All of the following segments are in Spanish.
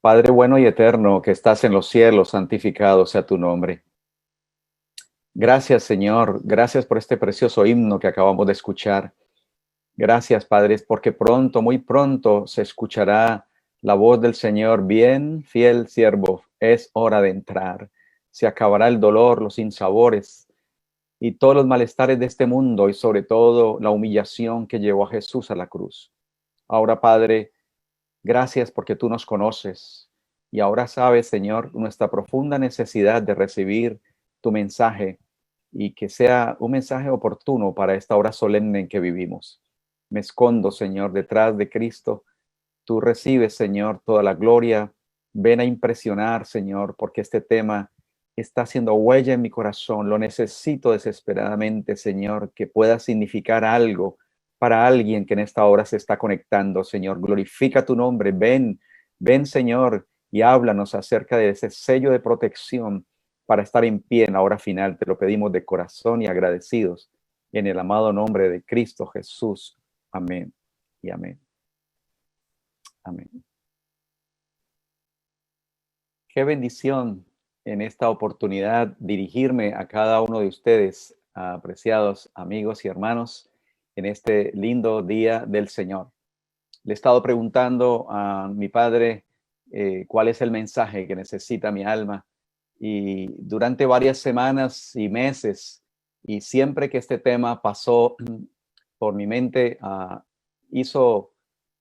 Padre bueno y eterno, que estás en los cielos, santificado sea tu nombre. Gracias, Señor. Gracias por este precioso himno que acabamos de escuchar. Gracias, Padre, porque pronto, muy pronto, se escuchará la voz del Señor. Bien, fiel siervo, es hora de entrar. Se acabará el dolor, los sinsabores y todos los malestares de este mundo y sobre todo la humillación que llevó a Jesús a la cruz. Ahora, Padre, gracias porque tú nos conoces y ahora sabes, Señor, nuestra profunda necesidad de recibir tu mensaje y que sea un mensaje oportuno para esta hora solemne en que vivimos. Me escondo, Señor, detrás de Cristo. Tú recibes, Señor, toda la gloria. Ven a impresionar, Señor, porque este tema está haciendo huella en mi corazón. Lo necesito desesperadamente, Señor, que pueda significar algo para alguien que en esta hora se está conectando, Señor. Glorifica tu nombre. Ven, ven, Señor, y háblanos acerca de ese sello de protección para estar en pie en la hora final. Te lo pedimos de corazón y agradecidos en el amado nombre de Cristo Jesús. Amén y amén. Amén. Qué bendición en esta oportunidad dirigirme a cada uno de ustedes, apreciados amigos y hermanos, en este lindo día del Señor. Le he estado preguntando a mi padre cuál es el mensaje que necesita mi alma y durante varias semanas y meses y siempre que este tema pasó por mi mente, hizo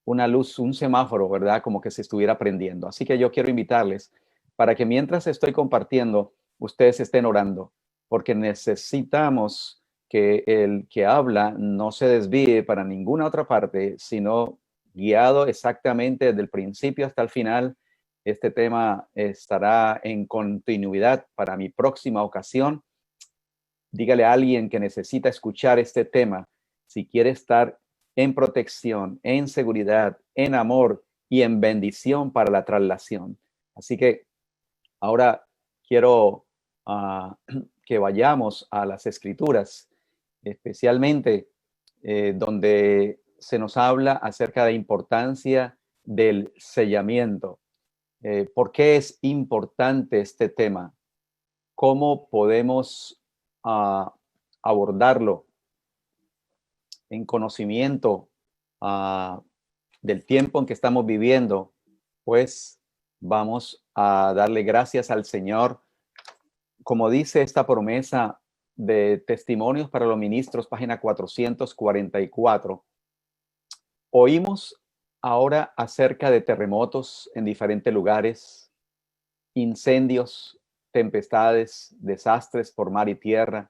una luz, un semáforo, ¿verdad? Como que se estuviera prendiendo. Así que yo quiero invitarles para que mientras estoy compartiendo, ustedes estén orando, porque necesitamos que el que habla no se desvíe para ninguna otra parte, sino guiado exactamente desde el principio hasta el final. Este tema estará en continuidad para mi próxima ocasión. Dígale a alguien que necesita escuchar este tema, si quiere estar en protección, en seguridad, en amor y en bendición para la traslación. Así que ahora quiero que vayamos a las escrituras, especialmente donde se nos habla acerca de la importancia del sellamiento. ¿Por qué es importante este tema? ¿Cómo podemos ah, abordarlo en conocimiento ah, del tiempo en que estamos viviendo? Pues vamos a darle gracias al Señor. Como dice esta promesa de Testimonios para los Ministros, página 444, oímos ahora acerca de terremotos en diferentes lugares, incendios, tempestades, desastres por mar y tierra,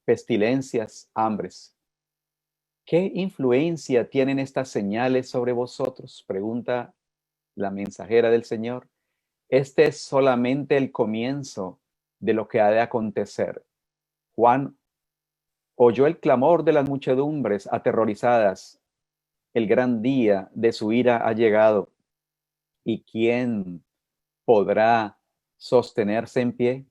pestilencias, hambres. ¿Qué influencia tienen estas señales sobre vosotros?, pregunta la mensajera del Señor. Este es solamente el comienzo de lo que ha de acontecer. Juan oyó el clamor de las muchedumbres aterrorizadas. El gran día de su ira ha llegado. ¿Y quién podrá sostenerse en pie?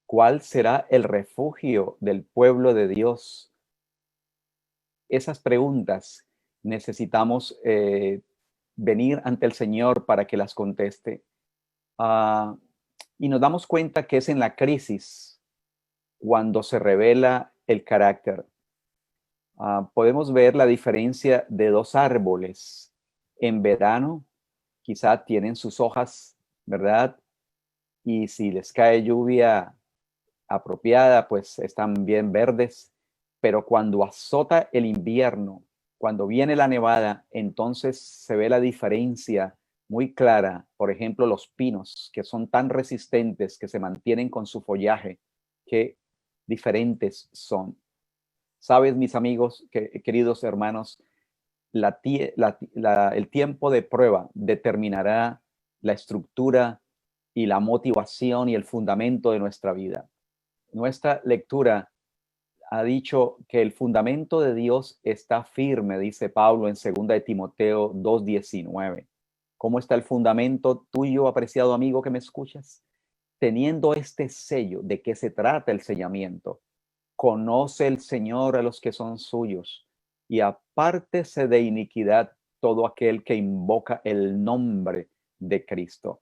¿Cuál será el refugio del pueblo de Dios? Esas preguntas necesitamos venir ante el Señor para que las conteste. Y nos damos cuenta que es en la crisis cuando se revela el carácter. Podemos ver la diferencia de dos árboles. En verano, quizá tienen sus hojas, ¿verdad? Y si les cae lluvia apropiada, pues están bien verdes. Pero cuando azota el invierno, cuando viene la nevada, entonces se ve la diferencia muy clara. Por ejemplo, los pinos, que son tan resistentes, que se mantienen con su follaje, qué diferentes son. Sabes, mis amigos, queridos hermanos, el tiempo de prueba determinará la estructura y la motivación y el fundamento de nuestra vida. Nuestra lectura ha dicho que el fundamento de Dios está firme, dice Pablo en 2 de Timoteo 2:19. ¿Cómo está el fundamento tuyo, apreciado amigo que me escuchas? Teniendo este sello. ¿De qué se trata el sellamiento? Conoce el Señor a los que son suyos, y apártese de iniquidad todo aquel que invoca el nombre de Cristo.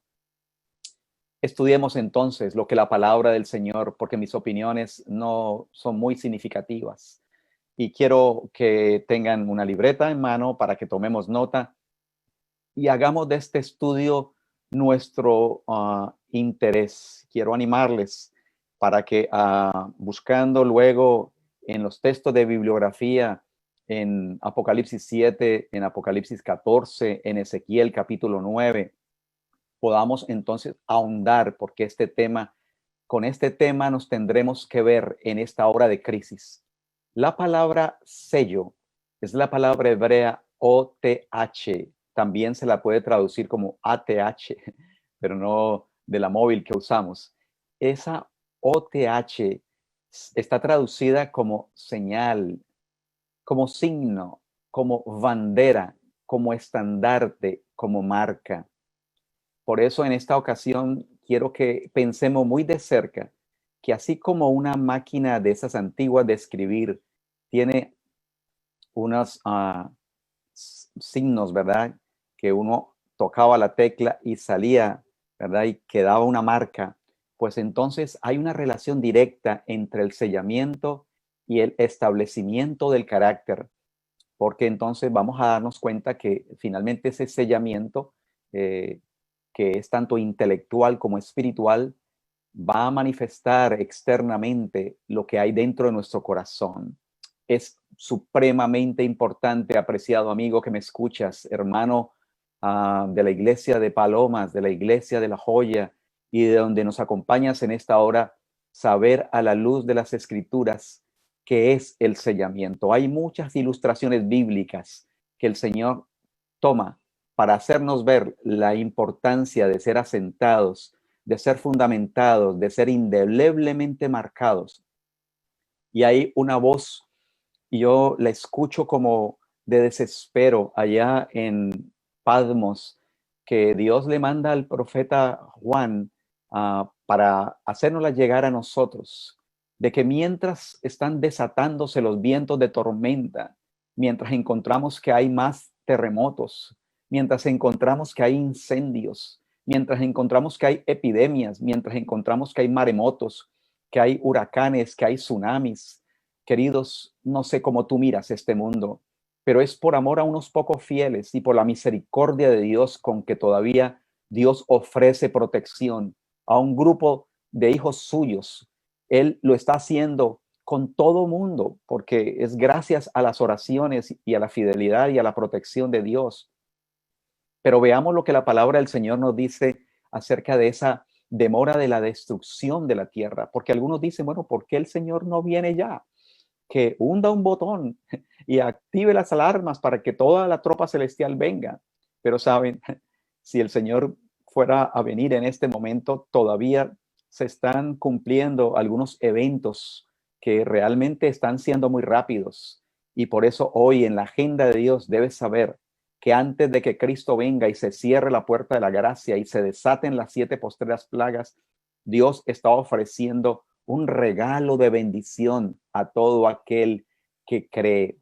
Estudiemos entonces lo que la palabra del Señor, porque mis opiniones no son muy significativas. Y quiero que tengan una libreta en mano para que tomemos nota y hagamos de este estudio nuestro interés. Quiero animarles para que buscando luego en los textos de bibliografía, en Apocalipsis 7, en Apocalipsis 14, en Ezequiel capítulo 9, podamos entonces ahondar, porque con este tema nos tendremos que ver en esta hora de crisis. La palabra sello es la palabra hebrea OTH. También se la puede traducir como ATH, pero no de la móvil que usamos. Esa OTH está traducida como señal, como signo, como bandera, como estandarte, como marca. Por eso en esta ocasión quiero que pensemos muy de cerca que así como una máquina de esas antiguas de escribir tiene unos signos, ¿verdad? Que uno tocaba la tecla y salía, ¿verdad? Y quedaba una marca. Pues entonces hay una relación directa entre el sellamiento y el establecimiento del carácter, porque entonces vamos a darnos cuenta que finalmente ese sellamiento, que es tanto intelectual como espiritual, va a manifestar externamente lo que hay dentro de nuestro corazón. Es supremamente importante, apreciado amigo que me escuchas, hermano de la iglesia de Palomas, de la iglesia de La Joya y de donde nos acompañas en esta hora, saber a la luz de las escrituras qué es el sellamiento. Hay muchas ilustraciones bíblicas que el Señor toma para hacernos ver la importancia de ser asentados, de ser fundamentados, de ser indeleblemente marcados. Y hay una voz, y yo la escucho como de desespero allá en Patmos, que Dios le manda al profeta Juan para hacérnosla llegar a nosotros, de que mientras están desatándose los vientos de tormenta, mientras encontramos que hay más terremotos, mientras encontramos que hay incendios, mientras encontramos que hay epidemias, mientras encontramos que hay maremotos, que hay huracanes, que hay tsunamis. Queridos, no sé cómo tú miras este mundo, pero es por amor a unos pocos fieles y por la misericordia de Dios con que todavía Dios ofrece protección a un grupo de hijos suyos. Él lo está haciendo con todo mundo, porque es gracias a las oraciones y a la fidelidad y a la protección de Dios. Pero veamos lo que la palabra del Señor nos dice acerca de esa demora de la destrucción de la tierra, porque algunos dicen, bueno, ¿por qué el Señor no viene ya? Que hunda un botón y active las alarmas para que toda la tropa celestial venga. Pero saben, si el Señor fuera a venir en este momento, todavía se están cumpliendo algunos eventos que realmente están siendo muy rápidos. Y por eso hoy en la agenda de Dios debes saber que antes de que Cristo venga y se cierre la puerta de la gracia y se desaten las 7 postreras plagas, Dios está ofreciendo un regalo de bendición a todo aquel que cree.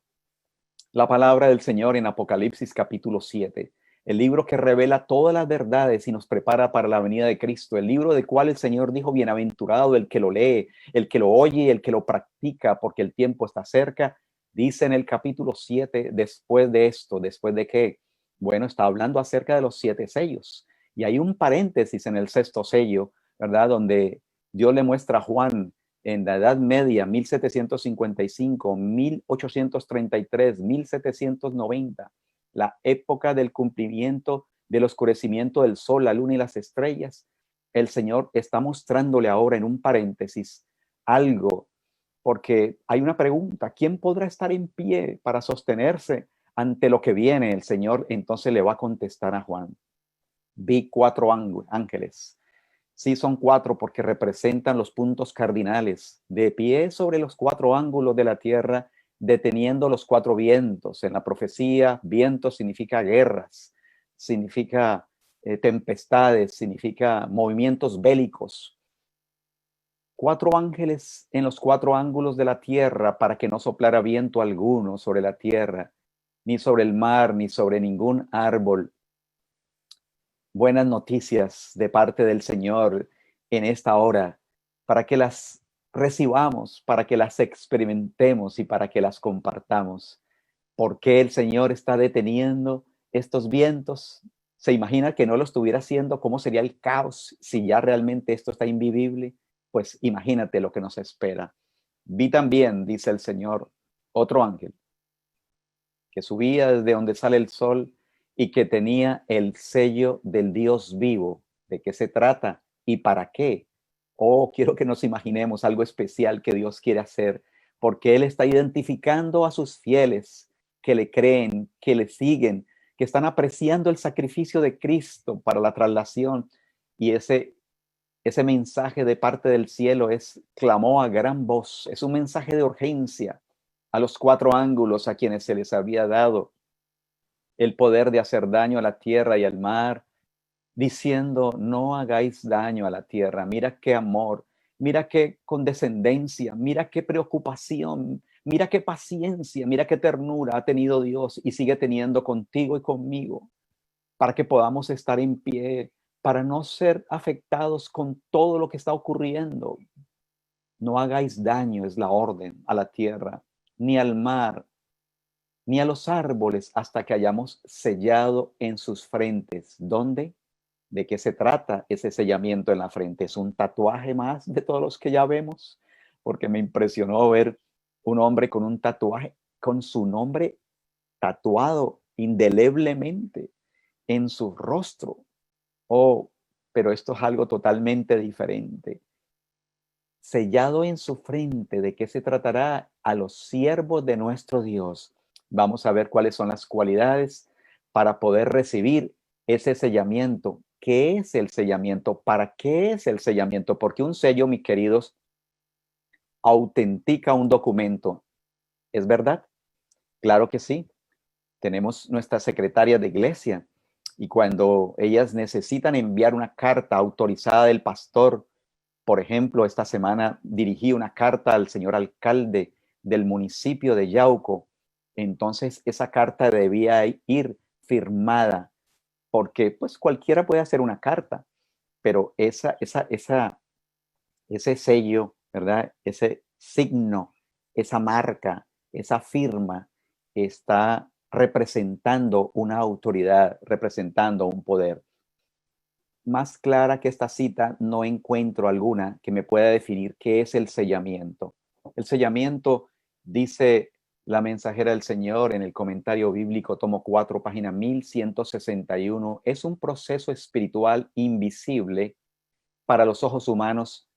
La palabra del Señor en Apocalipsis capítulo 7, el libro que revela todas las verdades y nos prepara para la venida de Cristo, el libro del cual el Señor dijo, bienaventurado el que lo lee, el que lo oye, el que lo practica, porque el tiempo está cerca. Dice en el capítulo 7, después de esto, después de que, bueno, está hablando acerca de los 7 sellos. Y hay un paréntesis en el 6º sello, ¿verdad? Donde Dios le muestra a Juan en la Edad Media, 1755, 1833, 1790, la época del cumplimiento del oscurecimiento del sol, la luna y las estrellas. El Señor está mostrándole ahora en un paréntesis algo, porque hay una pregunta: ¿quién podrá estar en pie para sostenerse ante lo que viene? El Señor entonces le va a contestar a Juan: vi 4 ángeles. Sí, son 4 porque representan los puntos cardinales, de pie sobre los 4 ángulos de la tierra, deteniendo los 4 vientos. En la profecía, viento significa guerras, significa tempestades, significa movimientos bélicos. 4 ángeles en los 4 ángulos de la tierra para que no soplara viento alguno sobre la tierra, ni sobre el mar, ni sobre ningún árbol. buenas noticias de parte del Señor en esta hora, para que las recibamos, para que las experimentemos y para que las compartamos. ¿Por qué el Señor está deteniendo estos vientos? ¿Se imagina que no lo estuviera haciendo? ¿Cómo sería el caos si ya realmente esto está invivible? Pues imagínate lo que nos espera. Vi también, dice el Señor, otro ángel que subía desde donde sale el sol y que tenía el sello del Dios vivo. ¿De qué se trata y para qué? Oh, quiero que nos imaginemos algo especial que Dios quiere hacer, porque Él está identificando a sus fieles que le creen, que le siguen, que están apreciando el sacrificio de Cristo para la traslación. Y ese mensaje de parte del cielo clamó a gran voz, es un mensaje de urgencia a los cuatro ángulos a quienes se les había dado el poder de hacer daño a la tierra y al mar, diciendo, no hagáis daño a la tierra. Mira qué amor, mira qué condescendencia, mira qué preocupación, mira qué paciencia, mira qué ternura ha tenido Dios y sigue teniendo contigo y conmigo, para que podamos estar en pie, para no ser afectados con todo lo que está ocurriendo. No hagáis daño, es la orden, a la tierra, ni al mar, ni a los árboles, hasta que hayamos sellado en sus frentes. ¿Dónde? ¿De qué se trata ese sellamiento en la frente? ¿Es un tatuaje más de todos los que ya vemos? Porque me impresionó ver un hombre con un tatuaje, con su nombre tatuado indeleblemente en su rostro. Oh, pero esto es algo totalmente diferente. Sellado en su frente, ¿de qué se tratará? A los siervos de nuestro Dios. Vamos a ver cuáles son las cualidades para poder recibir ese sellamiento. ¿Qué es el sellamiento? ¿Para qué es el sellamiento? Porque un sello, mis queridos, autentica un documento. ¿Es verdad? Claro que sí. Tenemos nuestra secretaria de iglesia y cuando ellas necesitan enviar una carta autorizada del pastor, por ejemplo, esta semana dirigí una carta al señor alcalde del municipio de Yauco. Entonces, esa carta debía ir firmada, porque pues cualquiera puede hacer una carta, pero ese sello, ¿verdad? Ese signo, esa marca, esa firma está representando una autoridad, representando un poder. Más clara que esta cita no encuentro alguna que me pueda definir qué es el sellamiento. El sellamiento, dice la mensajera del Señor en el comentario bíblico, tomo 4, página 1161, es un proceso espiritual invisible para los ojos humanos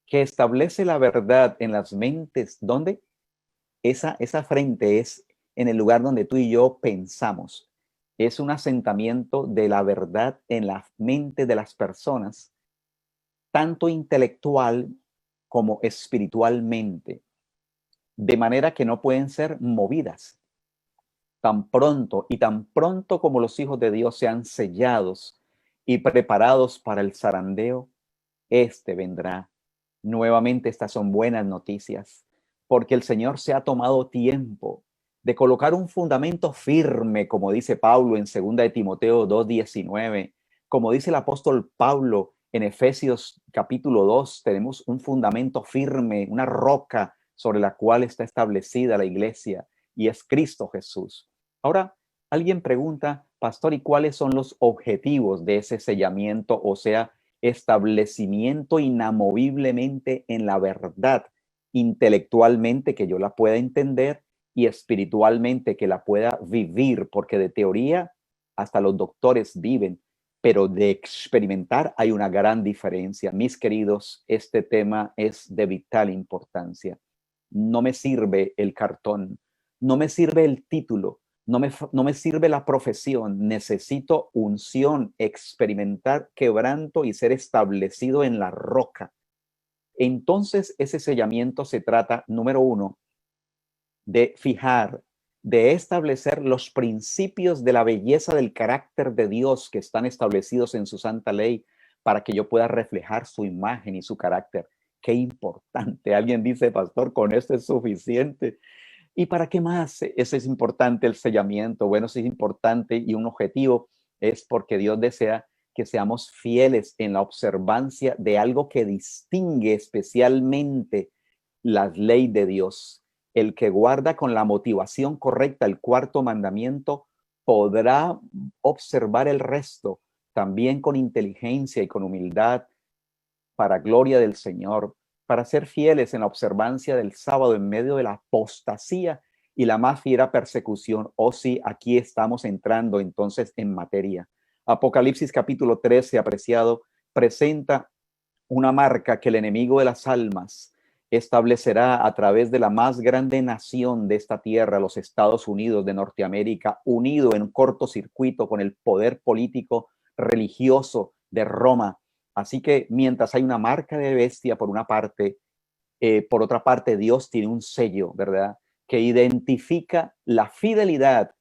que establece la verdad en las mentes. ¿Dónde? Esa frente es en el lugar donde tú y yo pensamos. Es un asentamiento de la verdad en la mente de las personas, tanto intelectual como espiritualmente, de manera que no pueden ser movidas. Tan pronto como los hijos de Dios sean sellados y preparados para el zarandeo, este vendrá. Nuevamente, estas son buenas noticias, porque el Señor se ha tomado tiempo de colocar un fundamento firme, como dice Pablo en 2 de Timoteo 2:19, como dice el apóstol Pablo en Efesios capítulo 2, tenemos un fundamento firme, una roca sobre la cual está establecida la iglesia, y es Cristo Jesús. Ahora, alguien pregunta, pastor, ¿y cuáles son los objetivos de ese sellamiento, o sea, establecimiento inamoviblemente en la verdad, intelectualmente que yo la pueda entender y espiritualmente que la pueda vivir? Porque de teoría hasta los doctores viven, pero de experimentar hay una gran diferencia. Mis queridos, este tema es de vital importancia. No me sirve el cartón, no me sirve el título, no me sirve la profesión. Necesito unción, experimentar quebranto y ser establecido en la roca. Entonces, ese sellamiento se trata, número uno, de fijar, de establecer los principios de la belleza del carácter de Dios que están establecidos en su santa ley para que yo pueda reflejar su imagen y su carácter. Qué importante. Alguien dice, pastor, con esto es suficiente. ¿Y para qué más? Ese es importante el sellamiento. Bueno, sí es importante y un objetivo es porque Dios desea que seamos fieles en la observancia de algo que distingue especialmente las leyes de Dios. El que guarda con la motivación correcta el cuarto mandamiento podrá observar el resto también con inteligencia y con humildad para gloria del Señor, para ser fieles en la observancia del sábado en medio de la apostasía y la más fiera persecución. Oh sí, aquí estamos entrando entonces en materia. Apocalipsis capítulo 13, apreciado, presenta una marca que el enemigo de las almas establecerá a través de la más grande nación de esta tierra, los Estados Unidos de Norteamérica, unido en un cortocircuito con el poder político religioso de Roma. Así que mientras hay una marca de bestia por una parte, por otra parte Dios tiene un sello, ¿verdad? Que identifica la fidelidad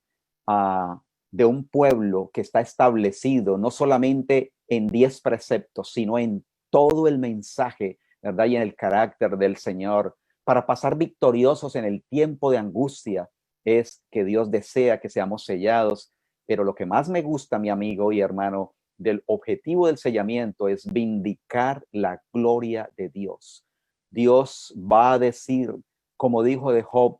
uh, de un pueblo que está establecido no solamente en 10 preceptos, sino en todo el mensaje, ¿verdad? Y en el carácter del Señor, para pasar victoriosos en el tiempo de angustia, es que Dios desea que seamos sellados. Pero lo que más me gusta, mi amigo y hermano, del objetivo del sellamiento es vindicar la gloria de Dios. Dios va a decir, como dijo de Job,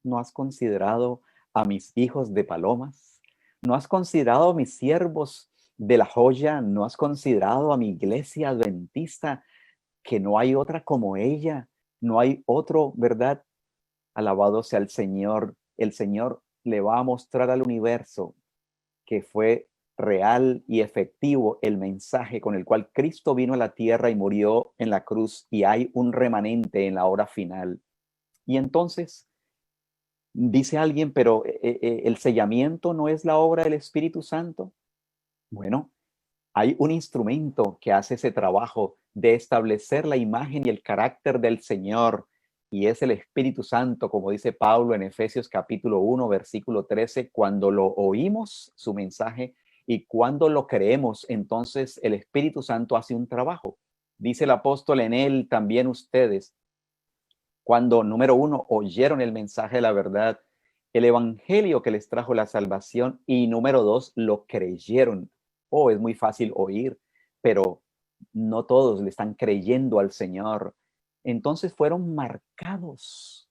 ¿no has considerado a mis hijos de palomas? ¿No has considerado a mis siervos de la joya? ¿No has considerado a mi iglesia adventista, que no hay otra como ella? No hay otro, ¿verdad? Alabado sea el Señor. El Señor le va a mostrar al universo que fue real y efectivo el mensaje con el cual Cristo vino a la tierra y murió en la cruz, y hay un remanente en la hora final. Y entonces dice alguien, pero el sellamiento no es la obra del Espíritu Santo. Bueno, hay un instrumento que hace ese trabajo de establecer la imagen y el carácter del Señor, y es el Espíritu Santo, como dice Pablo en Efesios capítulo 1, versículo 13, cuando lo oímos, su mensaje, y cuando lo creemos, entonces el Espíritu Santo hace un trabajo. Dice el apóstol, en él también ustedes, cuando, número uno, oyeron el mensaje de la verdad, el evangelio que les trajo la salvación, y número dos, lo creyeron. Oh, es muy fácil oír, pero no todos le están creyendo al Señor. Entonces fueron marcados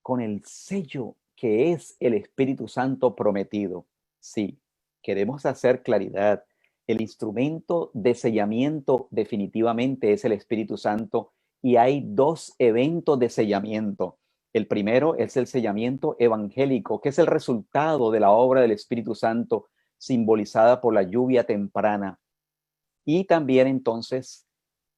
con el sello que es el Espíritu Santo prometido. Sí, queremos hacer claridad. El instrumento de sellamiento definitivamente es el Espíritu Santo, y hay dos eventos de sellamiento. El primero es el sellamiento evangélico, que es el resultado de la obra del Espíritu Santo simbolizada por la lluvia temprana. Y también entonces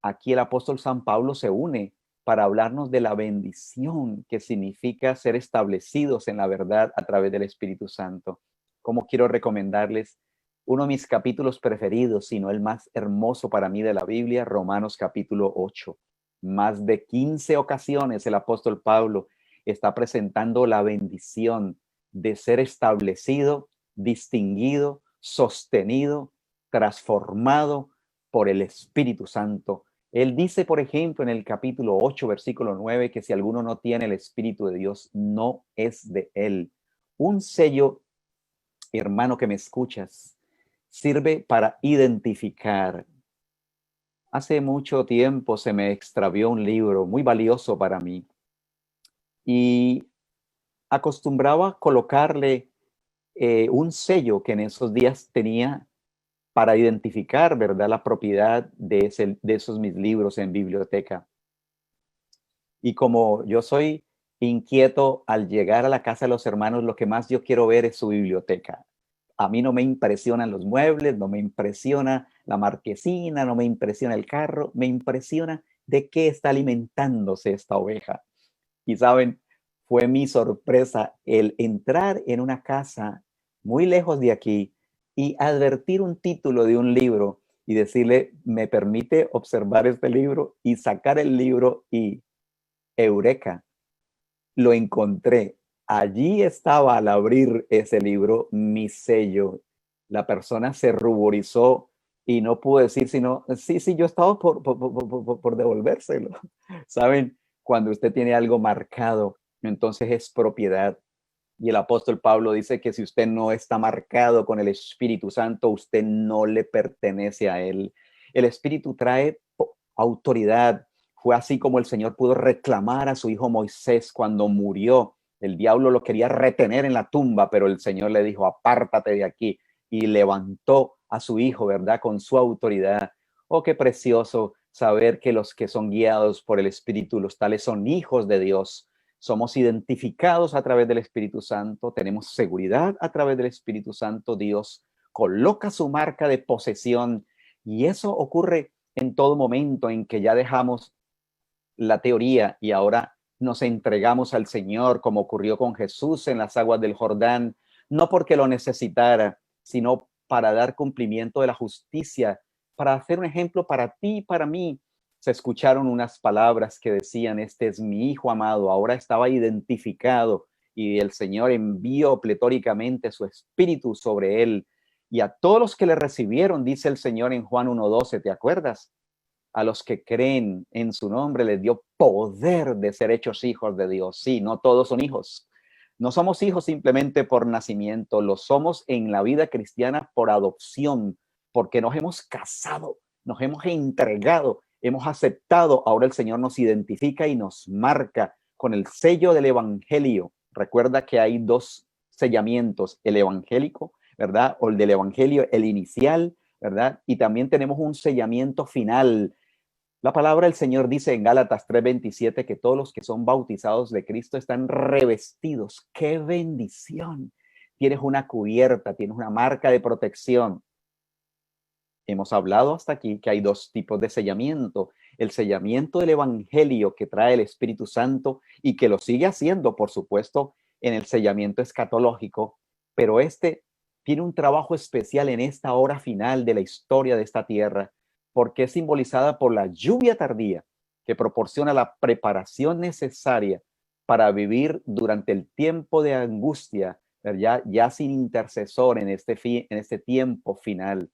aquí el apóstol San Pablo se une para hablarnos de la bendición que significa ser establecidos en la verdad a través del Espíritu Santo. Como quiero recomendarles uno de mis capítulos preferidos, si no el más hermoso para mí de la Biblia, Romanos capítulo 8. Más de 15 ocasiones el apóstol Pablo está presentando la bendición de ser establecido, distinguido, sostenido, transformado por el Espíritu Santo. Él dice, por ejemplo, en el capítulo 8, versículo 9, que si alguno no tiene el Espíritu de Dios, no es de él. Un sello, hermano que me escuchas, sirve para identificar. Hace mucho tiempo se me extravió un libro muy valioso para mí, y acostumbraba colocarle un sello que en esos días tenía para identificar, ¿verdad?, la propiedad de esos mis libros en biblioteca. Y como yo soy inquieto, al llegar a la casa de los hermanos, lo que más yo quiero ver es su biblioteca. A mí no me impresionan los muebles, no me impresiona la marquesina, no me impresiona el carro, me impresiona de qué está alimentándose esta oveja. Y saben, fue mi sorpresa el entrar en una casa muy lejos de aquí y advertir un título de un libro y decirle, ¿me permite observar este libro? Y sacar el libro y eureka, lo encontré. Allí estaba, al abrir ese libro, mi sello. La persona se ruborizó y no pudo decir sino, sí, sí, yo estaba por devolvérselo. ¿Saben? Cuando usted tiene algo marcado, entonces es propiedad. Y el apóstol Pablo dice que si usted no está marcado con el Espíritu Santo, usted no le pertenece a él. El Espíritu trae autoridad. Fue así como el Señor pudo reclamar a su hijo Moisés cuando murió. El diablo lo quería retener en la tumba, pero el Señor le dijo, apártate de aquí. Y levantó a su hijo, ¿verdad? Con su autoridad. Oh, qué precioso saber que los que son guiados por el Espíritu, los tales son hijos de Dios. Somos identificados a través del Espíritu Santo, tenemos seguridad a través del Espíritu Santo. Dios coloca su marca de posesión y eso ocurre en todo momento en que ya dejamos la teoría y ahora nos entregamos al Señor, como ocurrió con Jesús en las aguas del Jordán, no porque lo necesitara, sino para dar cumplimiento de la justicia, para hacer un ejemplo para ti y para mí. Se escucharon unas palabras que decían, este es mi hijo amado. Ahora estaba identificado y el Señor envió pletóricamente su espíritu sobre él. Y a todos los que le recibieron, dice el Señor en Juan 1:12, ¿te acuerdas? A los que creen en su nombre les dio poder de ser hechos hijos de Dios. Sí, no todos son hijos. No somos hijos simplemente por nacimiento, lo somos en la vida cristiana por adopción, porque nos hemos casado, nos hemos entregado, hemos aceptado. Ahora el Señor nos identifica y nos marca con el sello del evangelio. Recuerda que hay dos sellamientos, el evangélico, ¿verdad? O el del evangelio, el inicial, ¿verdad? Y también tenemos un sellamiento final. La palabra del Señor dice en Gálatas 3:27 que todos los que son bautizados de Cristo están revestidos. ¡Qué bendición! Tienes una cubierta, tienes una marca de protección. Hemos hablado hasta aquí que hay dos tipos de sellamiento. El sellamiento del evangelio que trae el Espíritu Santo y que lo sigue haciendo, por supuesto, en el sellamiento escatológico, pero este tiene un trabajo especial en esta hora final de la historia de esta tierra, porque es simbolizada por la lluvia tardía que proporciona la preparación necesaria para vivir durante el tiempo de angustia, ya sin intercesor en este tiempo final.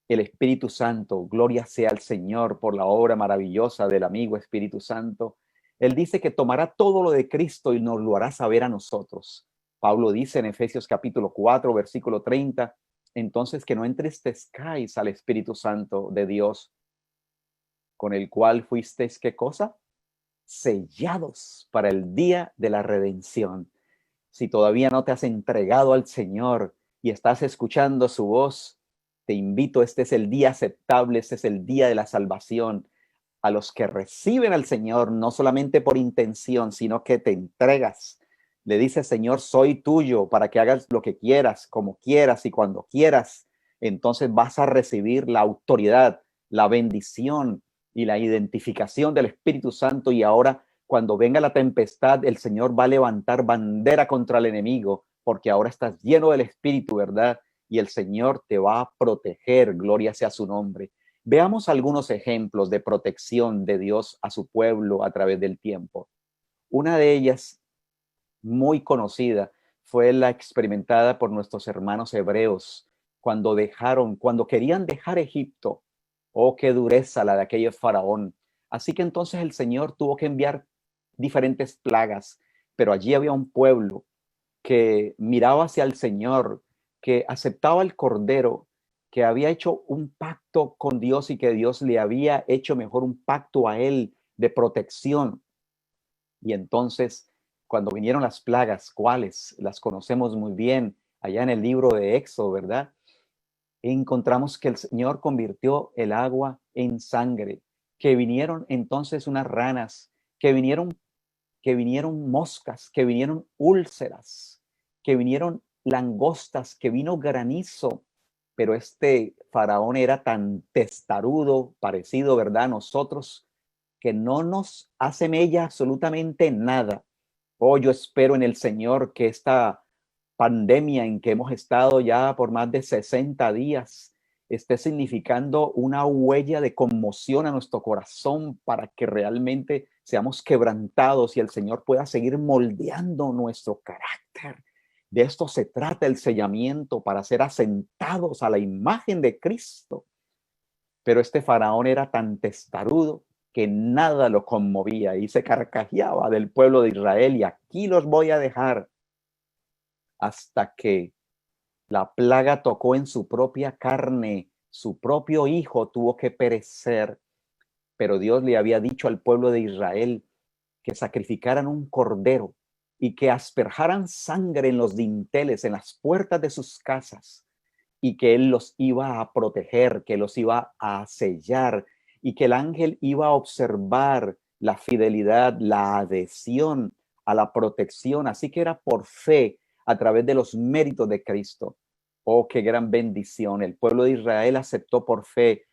El Espíritu Santo, gloria sea al Señor por la obra maravillosa del amigo Espíritu Santo. Él dice que tomará todo lo de Cristo y nos lo hará saber a nosotros. Pablo dice en Efesios capítulo 4, versículo 30, entonces que no entristezcáis al Espíritu Santo de Dios, con el cual fuisteis, ¿qué cosa? Sellados para el día de la redención. Si todavía no te has entregado al Señor y estás escuchando su voz, te invito, este es el día aceptable, este es el día de la salvación. A los que reciben al Señor, no solamente por intención, sino que te entregas. Le dice, Señor, soy tuyo para que hagas lo que quieras, como quieras y cuando quieras. Entonces vas a recibir la autoridad, la bendición y la identificación del Espíritu Santo. Y ahora, cuando venga la tempestad, el Señor va a levantar bandera contra el enemigo, porque ahora estás lleno del Espíritu, ¿verdad? Y el Señor te va a proteger, gloria sea su nombre. Veamos algunos ejemplos de protección de Dios a su pueblo a través del tiempo. Una de ellas, muy conocida, fue la experimentada por nuestros hermanos hebreos cuando querían dejar Egipto. Oh, qué dureza la de aquel faraón. Así que entonces el Señor tuvo que enviar diferentes plagas, pero allí había un pueblo que miraba hacia el Señor, que aceptaba el Cordero, que había hecho un pacto con Dios y que Dios le había hecho mejor un pacto a él de protección. Y entonces, cuando vinieron las plagas, ¿cuáles? Las conocemos muy bien allá en el libro de Éxodo, ¿verdad? Encontramos que el Señor convirtió el agua en sangre, que vinieron entonces unas ranas, que vinieron moscas, que vinieron úlceras, que vinieron langostas, que vino granizo. Pero este faraón era tan testarudo, parecido, ¿verdad? A nosotros, que no nos hace mella absolutamente nada. Oh, yo espero en el Señor que esta pandemia en que hemos estado ya por más de 60 días esté significando una huella de conmoción a nuestro corazón para que realmente seamos quebrantados y el Señor pueda seguir moldeando nuestro carácter. De esto se trata el sellamiento, para ser asentados a la imagen de Cristo. Pero este faraón era tan testarudo que nada lo conmovía y se carcajeaba del pueblo de Israel, y aquí los voy a dejar. hasta que la plaga tocó en su propia carne, su propio hijo tuvo que perecer, pero Dios le había dicho al pueblo de Israel que sacrificaran un cordero y que asperjaran sangre en los dinteles, en las puertas de sus casas, y que Él los iba a proteger, que los iba a sellar, y que el ángel iba a observar la fidelidad, la adhesión a la protección. Así que era por fe, a través de los méritos de Cristo. Oh, qué gran bendición. El pueblo de Israel aceptó por fe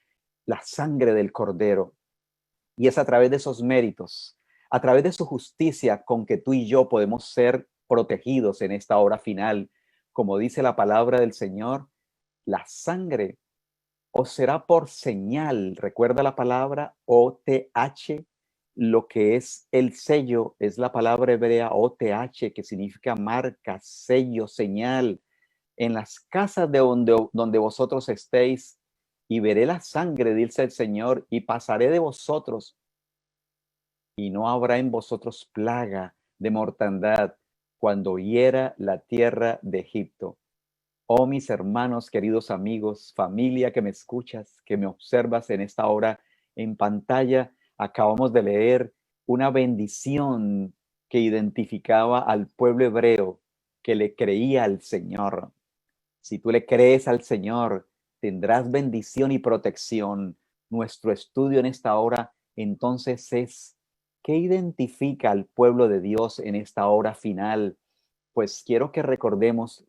la sangre del cordero. Y es a través de esos méritos, a través de su justicia, con que tú y yo podemos ser protegidos en esta hora final. Como dice la palabra del Señor, la sangre os será por señal. Recuerda la palabra OTH, lo que es el sello, es la palabra hebrea OTH, que significa marca, sello, señal. En las casas de donde vosotros estéis, y veré la sangre, dice el Señor, y pasaré de vosotros, y no habrá en vosotros plaga de mortandad cuando hiera la tierra de Egipto. Oh, mis hermanos, queridos amigos, familia que me escuchas, que me observas en esta hora en pantalla, acabamos de leer una bendición que identificaba al pueblo hebreo que le creía al Señor. Si tú le crees al Señor, tendrás bendición y protección. Nuestro estudio en esta hora entonces es: ¿qué identifica al pueblo de Dios en esta hora final? Pues quiero que recordemos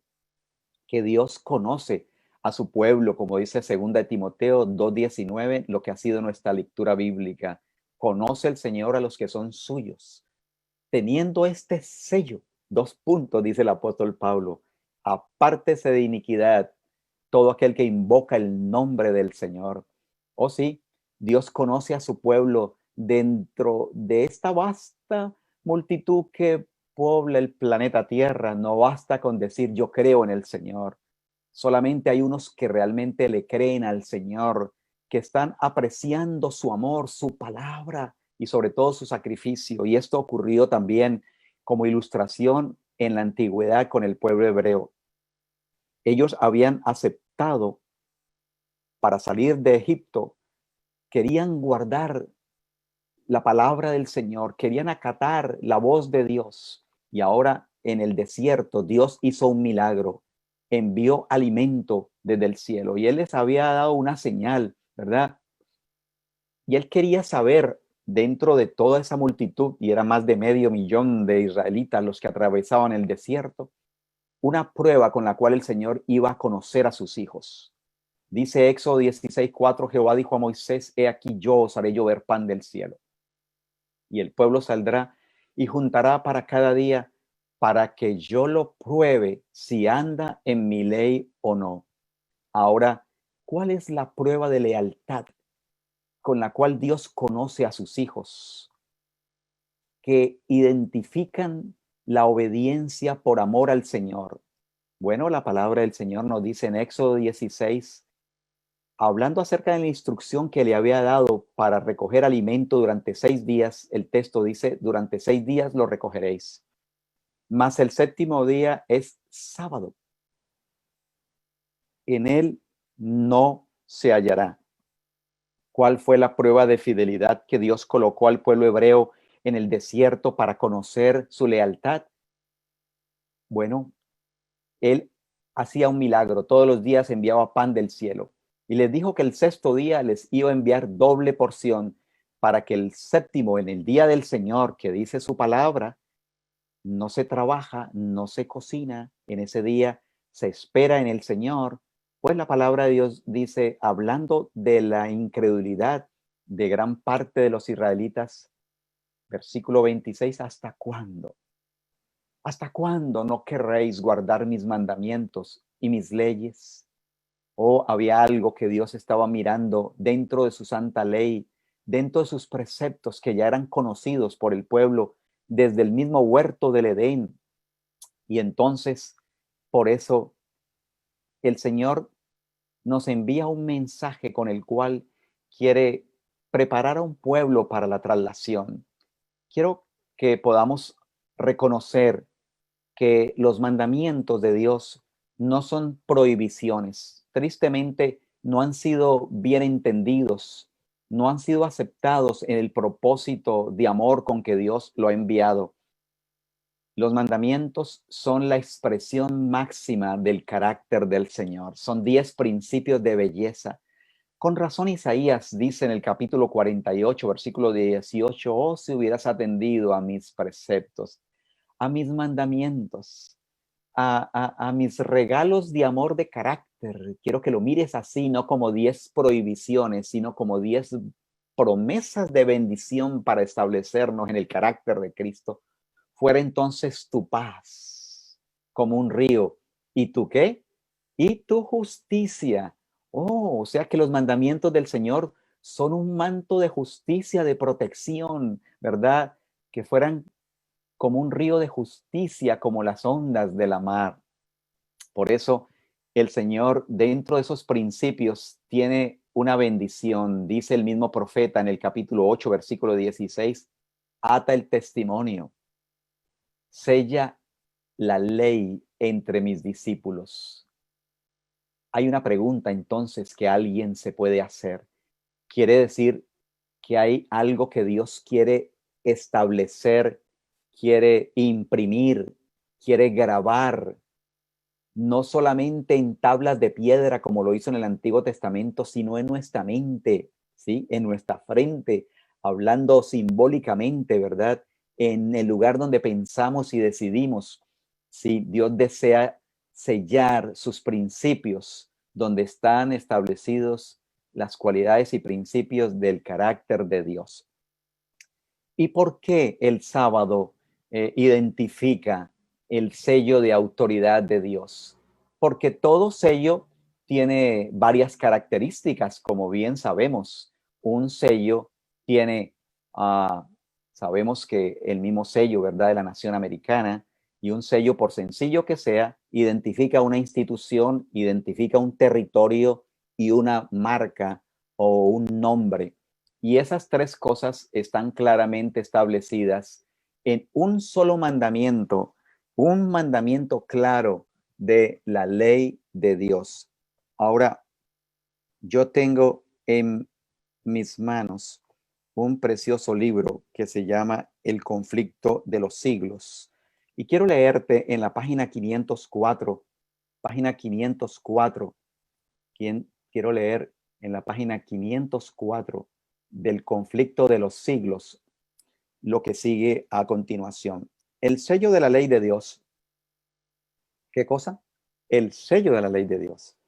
que Dios conoce a su pueblo, como dice 2 Timoteo 2:19, lo que ha sido nuestra lectura bíblica. Conoce el Señor a los que son suyos. Teniendo este sello, 2 puntos, dice el apóstol Pablo: apártese de iniquidad todo aquel que invoca el nombre del Señor. Oh sí, Dios conoce a su pueblo dentro de esta vasta multitud que pobla el planeta Tierra. No basta con decir yo creo en el Señor. Solamente hay unos que realmente le creen al Señor, que están apreciando su amor, su palabra y sobre todo su sacrificio. Y esto ocurrió también como ilustración en la antigüedad con el pueblo hebreo. Ellos habían aceptado para salir de Egipto, querían guardar la palabra del Señor, querían acatar la voz de Dios. Y ahora en el desierto Dios hizo un milagro, envió alimento desde el cielo y Él les había dado una señal, ¿verdad? Y Él quería saber, dentro de toda esa multitud, y era más de 500,000 de israelitas los que atravesaban el desierto, una prueba con la cual el Señor iba a conocer a sus hijos. Dice Éxodo 16:4, Jehová dijo a Moisés: he aquí yo os haré llover pan del cielo, y el pueblo saldrá y juntará para cada día, para que yo lo pruebe si anda en mi ley o no. Ahora, ¿cuál es la prueba de lealtad con la cual Dios conoce a sus hijos? Que identifican la obediencia por amor al Señor. Bueno, la palabra del Señor nos dice en Éxodo 16, hablando acerca de la instrucción que le había dado para recoger alimento durante 6 días, el texto dice: durante 6 días lo recogeréis, mas el séptimo día es sábado, en él no se hallará. ¿Cuál fue la prueba de fidelidad que Dios colocó al pueblo hebreo en el desierto para conocer su lealtad? Bueno, Él hacía un milagro, todos los días enviaba pan del cielo y les dijo que el sexto día les iba a enviar doble porción, para que el séptimo, en el día del Señor, que dice su palabra, no se trabaja, no se cocina, en ese día se espera en el Señor. Pues la palabra de Dios dice, hablando de la incredulidad de gran parte de los israelitas, versículo 26, ¿hasta cuándo? ¿Hasta cuándo no querréis guardar mis mandamientos y mis leyes? Oh, había algo que Dios estaba mirando dentro de su santa ley, dentro de sus preceptos que ya eran conocidos por el pueblo desde el mismo huerto del Edén. Y entonces, por eso, el Señor nos envía un mensaje con el cual quiere preparar a un pueblo para la traslación. Quiero que podamos reconocer que los mandamientos de Dios no son prohibiciones. Tristemente, no han sido bien entendidos, no han sido aceptados en el propósito de amor con que Dios lo ha enviado. Los mandamientos son la expresión máxima del carácter del Señor. Son 10 principios de belleza. Con razón Isaías dice en el capítulo 48, versículo 18, oh, si hubieras atendido a mis preceptos, a mis mandamientos, a mis regalos de amor de carácter. Quiero que lo mires así, no como 10 prohibiciones, sino como 10 promesas de bendición para establecernos en el carácter de Cristo. Fuera entonces tu paz como un río. ¿Y tú qué? Y tu justicia. Oh, o sea que los mandamientos del Señor son un manto de justicia, de protección, ¿verdad? Que fueran como un río de justicia, como las ondas de la mar. Por eso el Señor, dentro de esos principios, tiene una bendición. Dice el mismo profeta en el capítulo 8, versículo 16, ata el testimonio, sella la ley entre mis discípulos. Hay una pregunta entonces que alguien se puede hacer. Quiere decir que hay algo que Dios quiere establecer, quiere imprimir, quiere grabar, no solamente en tablas de piedra como lo hizo en el Antiguo Testamento, sino en nuestra mente, ¿sí? En nuestra frente, hablando simbólicamente, ¿verdad? En el lugar donde pensamos y decidimos. Si Dios desea sellar sus principios, donde están establecidos las cualidades y principios del carácter de Dios. ¿Y por qué el sábado identifica el sello de autoridad de Dios? Porque todo sello tiene varias características, como bien sabemos. Un sello tiene, sabemos que el mismo sello, ¿verdad?, de la nación americana, y un sello, por sencillo que sea, identifica una institución, identifica un territorio y una marca o un nombre. Y esas tres cosas están claramente establecidas en un solo mandamiento, un mandamiento claro de la ley de Dios. Ahora, yo tengo en mis manos un precioso libro que se llama El conflicto de los siglos. Y quiero leerte en la página 504, página 504, quiero leer en la página 504 del conflicto de los siglos, lo que sigue a continuación. El sello de la ley de Dios. ¿Qué cosa? El sello de la ley de Dios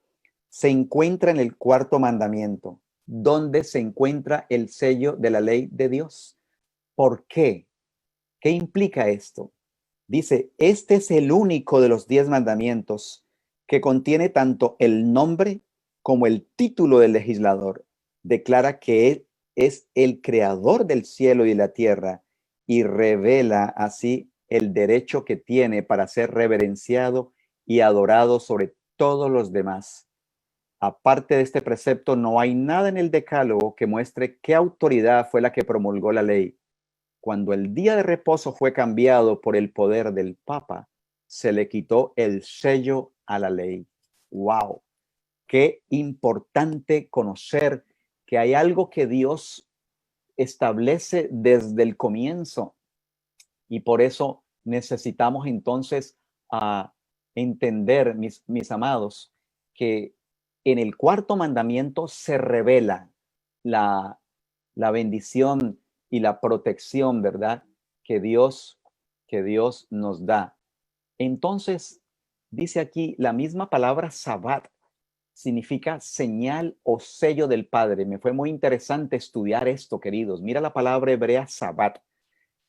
se encuentra en el cuarto mandamiento, donde se encuentra el sello de la ley de Dios. ¿Por qué? ¿Qué implica esto? Dice, este es el único de los 10 mandamientos que contiene tanto el nombre como el título del legislador. Declara que Él es el creador del cielo y la tierra y revela así el derecho que tiene para ser reverenciado y adorado sobre todos los demás. Aparte de este precepto, no hay nada en el decálogo que muestre qué autoridad fue la que promulgó la ley. Cuando el día de reposo fue cambiado por el poder del Papa, se le quitó el sello a la ley. ¡Wow! Qué importante conocer que hay algo que Dios establece desde el comienzo y por eso necesitamos entonces entender, mis amados, que en el cuarto mandamiento se revela la, la bendición y la protección, ¿verdad? Que Dios nos da. Entonces, dice aquí la misma palabra Sabbat significa señal o sello del Padre. Me fue muy interesante estudiar esto, queridos. Mira la palabra hebrea Sabbat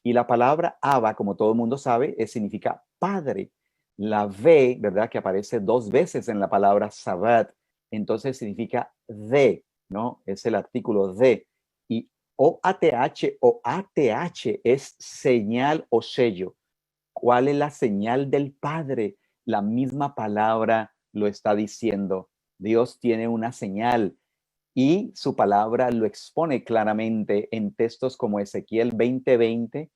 y la palabra Abba, como todo el mundo sabe, significa Padre. La V, ¿verdad? Que aparece 2 veces en la palabra Sabbat, entonces significa de, ¿no? Es el artículo de. Y OATH o ATH es señal o sello. ¿Cuál es la señal del Padre? La misma palabra lo está diciendo. Dios tiene una señal y su palabra lo expone claramente en textos como Ezequiel 20:20,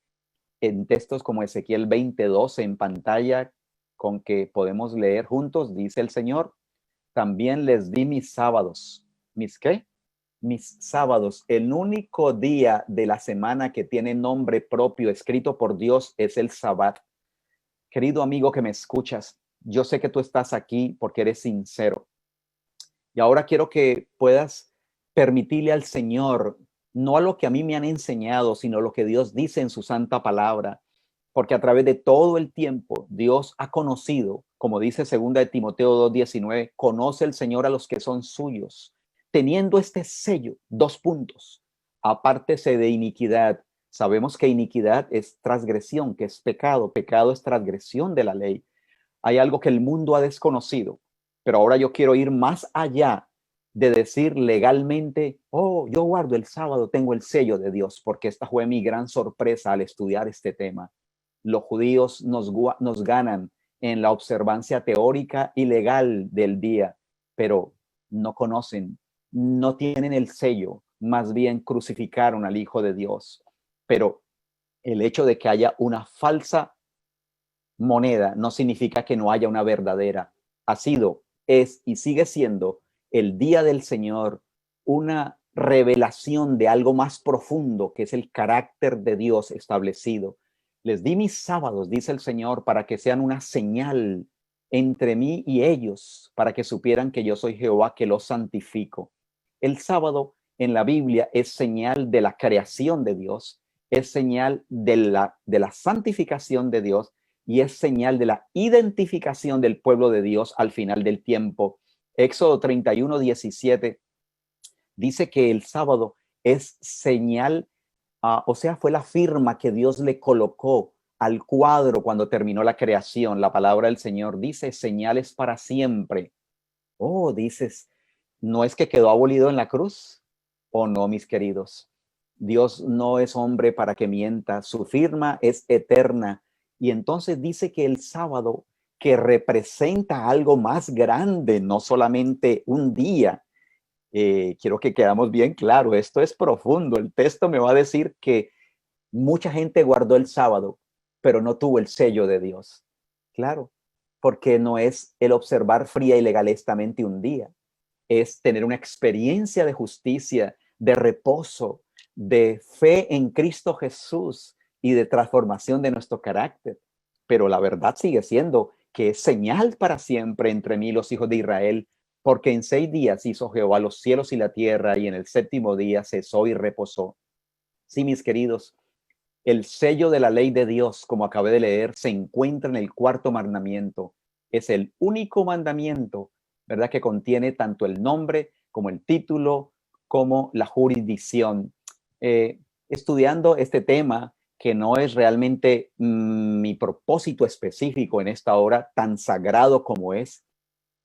en textos como Ezequiel 20:12 en pantalla, con que podemos leer juntos, dice el Señor, también les di mis sábados. ¿Mis qué? Mis sábados. El único día de la semana que tiene nombre propio escrito por Dios es el Sabbat. Querido amigo que me escuchas, yo sé que tú estás aquí porque eres sincero. Y ahora quiero que puedas permitirle al Señor, no a lo que a mí me han enseñado, sino lo que Dios dice en su santa palabra, porque a través de todo el tiempo Dios ha conocido, como dice 2 de Timoteo 2:19, conoce el Señor a los que son suyos, teniendo este sello, 2 puntos, apártese de iniquidad. Sabemos que iniquidad es transgresión, que es pecado, pecado es transgresión de la ley. Hay algo que el mundo ha desconocido, pero ahora yo quiero ir más allá de decir legalmente, oh, yo guardo el sábado, tengo el sello de Dios, porque esta fue mi gran sorpresa al estudiar este tema. Los judíos nos ganan en la observancia teórica y legal del día, pero no conocen, no tienen el sello, más bien crucificaron al Hijo de Dios. Pero el hecho de que haya una falsa moneda no significa que no haya una verdadera. Ha sido, es y sigue siendo el día del Señor una revelación de algo más profundo, que es el carácter de Dios establecido. Les di mis sábados, dice el Señor, para que sean una señal entre mí y ellos, para que supieran que yo soy Jehová, que los santifico. El sábado en la Biblia es señal de la creación de Dios, es señal de la santificación de Dios, y es señal de la identificación del pueblo de Dios al final del tiempo. Éxodo 31:17 dice que el sábado es señal, o sea, fue la firma que Dios le colocó al cuadro cuando terminó la creación. La palabra del Señor dice señales para siempre. Oh, dices, ¿no es que quedó abolido en la cruz? ¿O no, mis queridos? Dios no es hombre para que mienta, su firma es eterna. Y entonces dice que el sábado, que representa algo más grande, no solamente un día. Quiero que quedamos bien claro, esto es profundo. El texto me va a decir que mucha gente guardó el sábado, pero no tuvo el sello de Dios. Claro, porque no es el observar fría y legalestamente un día, es tener una experiencia de justicia, de reposo, de fe en Cristo Jesús y de transformación de nuestro carácter. Pero la verdad sigue siendo que es señal para siempre entre mí y los hijos de Israel, porque en 6 días hizo Jehová los cielos y la tierra, y en el séptimo día cesó y reposó. Sí, mis queridos, el sello de la ley de Dios, como acabé de leer, se encuentra en el cuarto mandamiento. Es el único mandamiento, ¿verdad?, que contiene tanto el nombre como el título, como la jurisdicción. Estudiando este tema, que no es realmente mi propósito específico en esta hora, tan sagrado como es,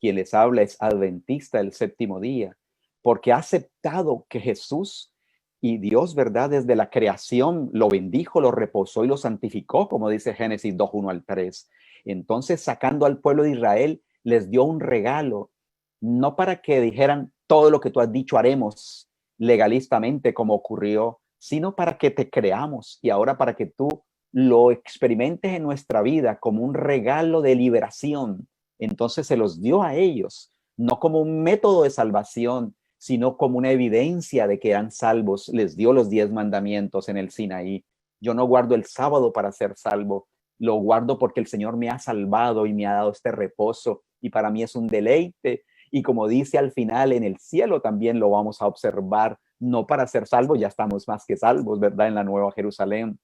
quien les habla es adventista del séptimo día, porque ha aceptado que Jesús y Dios, ¿verdad? Desde la creación lo bendijo, lo reposó y lo santificó, como dice Génesis 2:1 al 3. Entonces, sacando al pueblo de Israel, les dio un regalo, no para que dijeran todo lo que tú has dicho haremos legalistamente como ocurrió, sino para que te creamos y ahora para que tú lo experimentes en nuestra vida como un regalo de liberación. Entonces se los dio a ellos, no como un método de salvación, sino como una evidencia de que eran salvos. Les dio los 10 mandamientos en el Sinaí. Yo no guardo el sábado para ser salvo, lo guardo porque el Señor me ha salvado y me ha dado este reposo, y para mí es un deleite. Y como dice al final, en el cielo también lo vamos a observar, no para ser salvos, ya estamos más que salvos, ¿verdad? En la Nueva Jerusalén.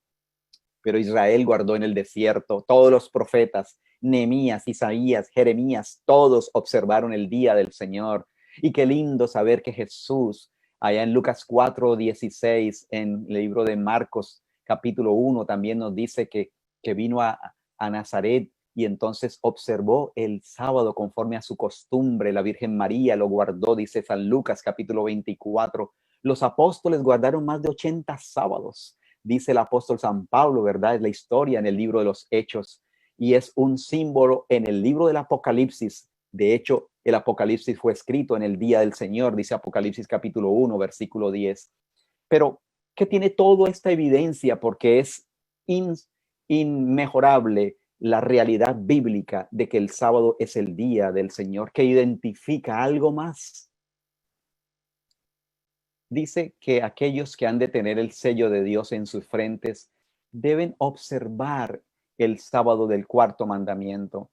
Pero Israel guardó en el desierto, todos los profetas, Nehemías, Isaías, Jeremías, todos observaron el día del Señor. Y qué lindo saber que Jesús, allá en Lucas 4:16, en el libro de Marcos capítulo 1, también nos dice que vino a Nazaret y entonces observó el sábado conforme a su costumbre. La Virgen María lo guardó, dice San Lucas capítulo 24. Los apóstoles guardaron más de 80 sábados, dice el apóstol San Pablo, ¿verdad? Es la historia en el libro de los Hechos y es un símbolo en el libro del Apocalipsis. De hecho, el Apocalipsis fue escrito en el día del Señor, dice Apocalipsis capítulo 1, versículo 10. Pero, ¿qué tiene toda esta evidencia? Porque es inmejorable, la realidad bíblica de que el sábado es el día del Señor, que identifica algo más. Dice que aquellos que han de tener el sello de Dios en sus frentes deben observar el sábado del cuarto mandamiento.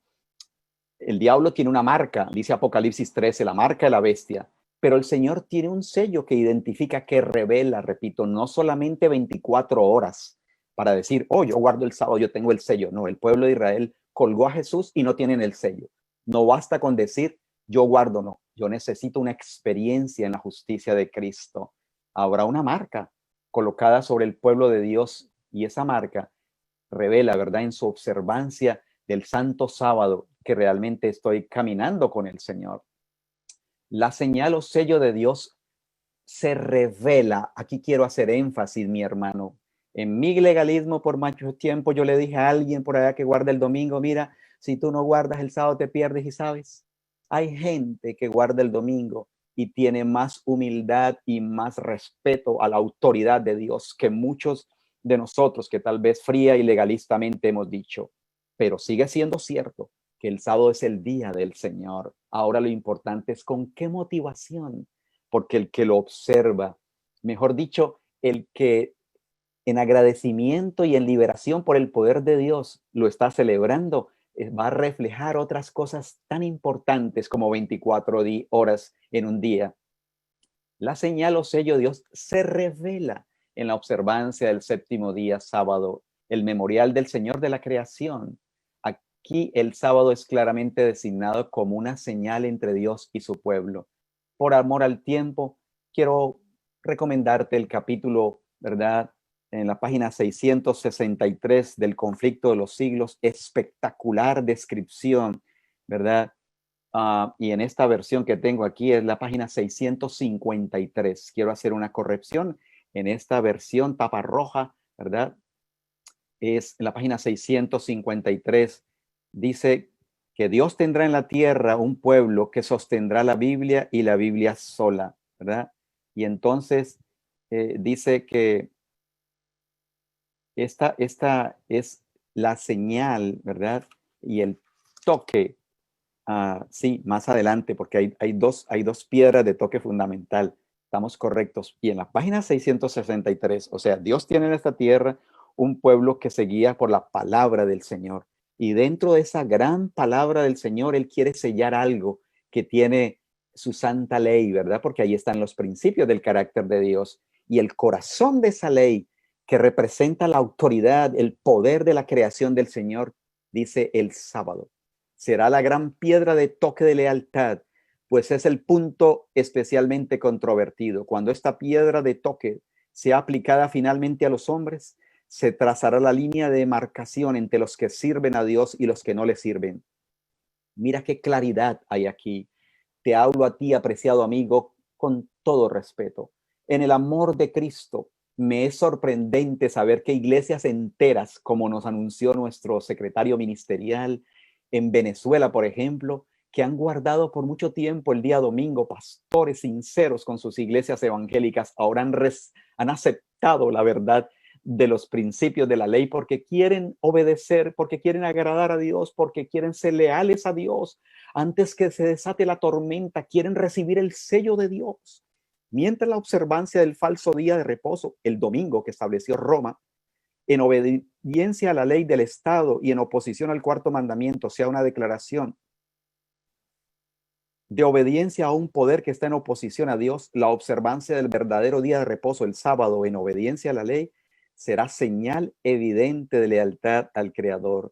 El diablo tiene una marca, dice Apocalipsis 13, la marca de la bestia, pero el Señor tiene un sello que identifica, que revela, repito, no solamente 24 horas para decir, oh, yo guardo el sábado, yo tengo el sello. No, el pueblo de Israel colgó a Jesús y no tienen el sello. No basta con decir, yo guardo, no. Yo necesito una experiencia en la justicia de Cristo. Habrá una marca colocada sobre el pueblo de Dios y esa marca revela, ¿verdad?, en su observancia del santo sábado, que realmente estoy caminando con el Señor. La señal o sello de Dios se revela. Aquí quiero hacer énfasis, mi hermano. En mi legalismo por mucho tiempo yo le dije a alguien por allá que guarda el domingo, mira, si tú no guardas el sábado te pierdes, y sabes, hay gente que guarda el domingo y tiene más humildad y más respeto a la autoridad de Dios que muchos de nosotros que tal vez fría y legalistamente hemos dicho. Pero sigue siendo cierto que el sábado es el día del Señor. Ahora lo importante es con qué motivación, porque el que lo observa, mejor dicho, el que en agradecimiento y en liberación por el poder de Dios lo está celebrando, va a reflejar otras cosas tan importantes como 24 horas en un día. La señal o sello de Dios se revela en la observancia del séptimo día, sábado, el memorial del Señor de la creación. Aquí el sábado es claramente designado como una señal entre Dios y su pueblo. Por amor al tiempo, quiero recomendarte el capítulo, ¿verdad?, en la página 663 del Conflicto de los Siglos, espectacular descripción, ¿verdad? Y en esta versión que tengo aquí es la página 653. Quiero hacer una corrección. En esta versión tapa roja, ¿verdad? Es la página 653. Dice que Dios tendrá en la tierra un pueblo que sostendrá la Biblia y la Biblia sola, ¿verdad? Y entonces dice que esta es la señal, ¿verdad? Y el toque. Sí, más adelante, porque hay dos piedras de toque fundamental. Estamos correctos. Y en la página 663, o sea, Dios tiene en esta tierra un pueblo que se guía por la palabra del Señor. Y dentro de esa gran palabra del Señor, Él quiere sellar algo que tiene su santa ley, ¿verdad? Porque ahí están los principios del carácter de Dios. Y el corazón de esa ley, que representa la autoridad, el poder de la creación del Señor, dice el sábado. Será la gran piedra de toque de lealtad, pues es el punto especialmente controvertido. Cuando esta piedra de toque sea aplicada finalmente a los hombres, se trazará la línea de demarcación entre los que sirven a Dios y los que no le sirven. Mira qué claridad hay aquí. Te hablo a ti, apreciado amigo, con todo respeto. En el amor de Cristo, me es sorprendente saber que iglesias enteras, como nos anunció nuestro secretario ministerial en Venezuela, por ejemplo, que han guardado por mucho tiempo el día domingo, pastores sinceros con sus iglesias evangélicas, ahora han aceptado la verdad de los principios de la ley porque quieren obedecer, porque quieren agradar a Dios, porque quieren ser leales a Dios. Antes que se desate la tormenta, quieren recibir el sello de Dios. Mientras la observancia del falso día de reposo, el domingo que estableció Roma, en obediencia a la ley del Estado y en oposición al cuarto mandamiento, sea una declaración de obediencia a un poder que está en oposición a Dios, la observancia del verdadero día de reposo, el sábado, en obediencia a la ley, será señal evidente de lealtad al Creador.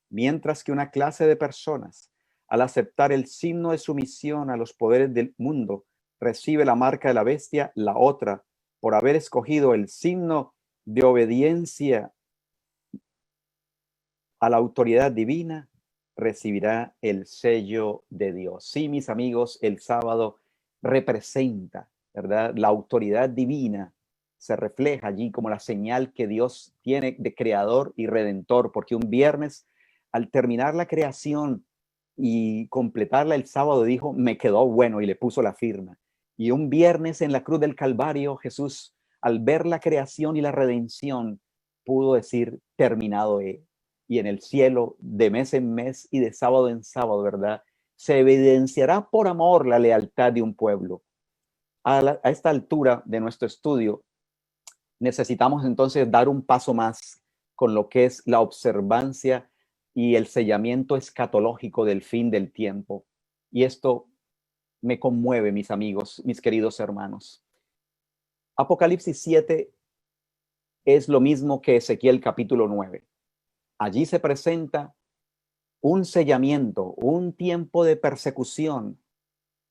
Mientras que una clase de personas, al aceptar el signo de sumisión a los poderes del mundo, recibe la marca de la bestia, la otra, por haber escogido el signo de obediencia a la autoridad divina, recibirá el sello de Dios. Sí, mis amigos, el sábado representa, ¿verdad?, la autoridad divina. Se refleja allí como la señal que Dios tiene de creador y redentor, porque un viernes, al terminar la creación y completarla el sábado, dijo, me quedó bueno, y le puso la firma. Y un viernes en la cruz del Calvario, Jesús, al ver la creación y la redención, pudo decir, terminado es. y en el cielo, de mes en mes y de sábado en sábado, ¿verdad? Se evidenciará por amor la lealtad de un pueblo. A esta altura de nuestro estudio, necesitamos entonces dar un paso más con lo que es la observancia y el sellamiento escatológico del fin del tiempo. Y esto me conmueve, mis amigos, mis queridos hermanos. Apocalipsis 7 es lo mismo que Ezequiel capítulo 9. Allí se presenta un sellamiento, un tiempo de persecución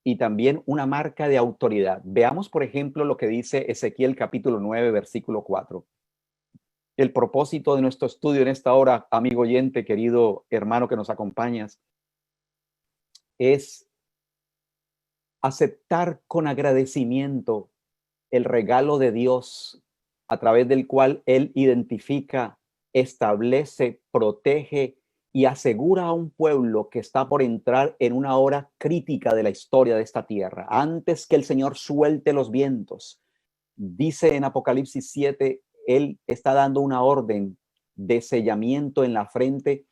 y también una marca de autoridad. Veamos, por ejemplo, lo que dice Ezequiel capítulo 9, versículo 4. El propósito de nuestro estudio en esta hora, amigo oyente, querido hermano que nos acompañas, es aceptar con agradecimiento el regalo de Dios a través del cual Él identifica, establece, protege y asegura a un pueblo que está por entrar en una hora crítica de la historia de esta tierra. Antes que el Señor suelte los vientos, dice en Apocalipsis 7, Él está dando una orden de sellamiento en la frente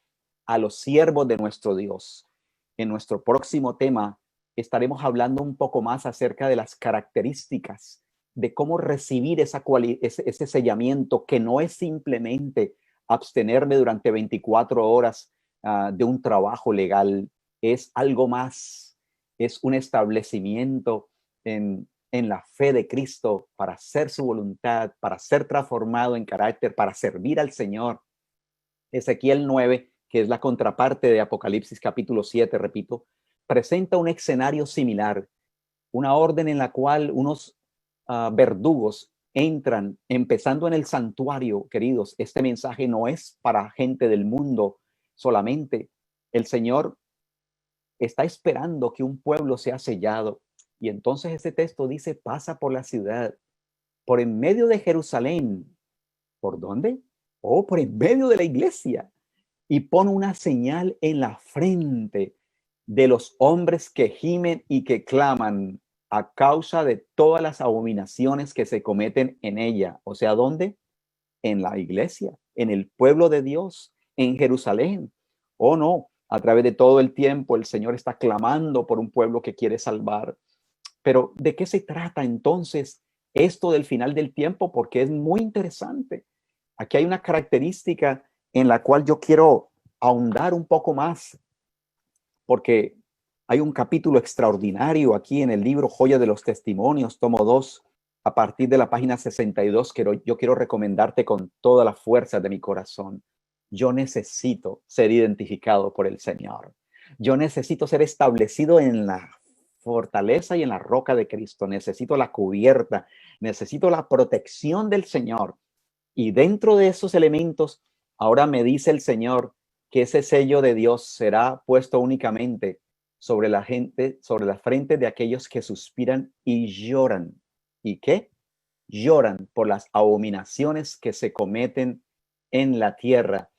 a los siervos de nuestro Dios. En nuestro próximo tema estaremos hablando un poco más acerca de las características de cómo recibir ese sellamiento, que no es simplemente abstenerme durante 24 horas de un trabajo legal, es algo más, es un establecimiento en la fe de Cristo para hacer su voluntad, para ser transformado en carácter, para servir al Señor. Ezequiel 9, que es la contraparte de Apocalipsis capítulo 7, repito, presenta un escenario similar, una orden en la cual unos verdugos entran, empezando en el santuario. Queridos, este mensaje no es para gente del mundo solamente. El Señor está esperando que un pueblo sea sellado. Y entonces este texto dice, pasa por la ciudad, por en medio de Jerusalén. ¿Por dónde? Oh, por en medio de la iglesia. Y pone una señal en la frente de los hombres que gimen y que claman a causa de todas las abominaciones que se cometen en ella. O sea, ¿dónde? En la iglesia, en el pueblo de Dios, en Jerusalén. Oh, no, a través de todo el tiempo el Señor está clamando por un pueblo que quiere salvar. Pero ¿de qué se trata entonces esto del final del tiempo? Porque es muy interesante. Aquí hay una característica en la cual yo quiero ahondar un poco más, porque hay un capítulo extraordinario aquí en el libro Joya de los Testimonios, tomo 2, a partir de la página 62, que yo quiero recomendarte con toda la fuerza de mi corazón. Yo necesito ser identificado por el Señor. Yo necesito ser establecido en la fortaleza y en la roca de Cristo. Necesito la cubierta, necesito la protección del Señor. Y dentro de esos elementos, ahora me dice el Señor que ese sello de Dios será puesto únicamente sobre la gente, sobre la frente de aquellos que suspiran y lloran. ¿Y qué? Lloran por las abominaciones que se cometen en la tierra.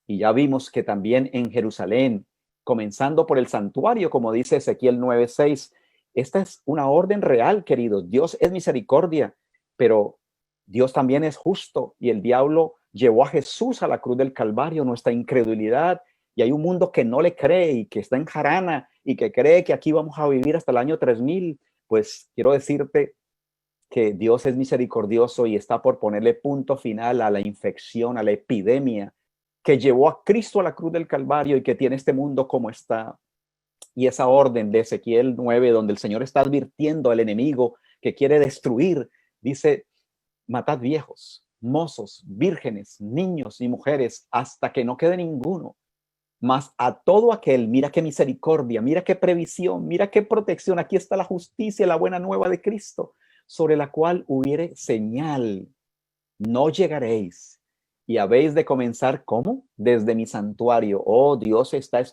Y ya vimos que también en Jerusalén, comenzando por el santuario, como dice Ezequiel 9:6, esta es una orden real, queridos. Dios es misericordia, pero Dios también es justo, y el diablo llevó a Jesús a la cruz del Calvario, nuestra incredulidad, y hay un mundo que no le cree y que está en jarana y que cree que aquí vamos a vivir hasta el año 3000. Pues quiero decirte que Dios es misericordioso y está por ponerle punto final a la infección, a la epidemia que llevó a Cristo a la cruz del Calvario y que tiene este mundo como está. Y esa orden de Ezequiel 9, donde el Señor está advirtiendo al enemigo que quiere destruir, dice: matad viejos, mozos, vírgenes, niños y mujeres, hasta que no quede ninguno. Mas a todo aquel, mira qué misericordia, mira qué previsión, mira qué protección. Aquí está la justicia, la buena nueva de Cristo, sobre la cual hubiere señal, no llegaréis. Y habéis de comenzar, ¿cómo? Desde mi santuario. Oh, Dios está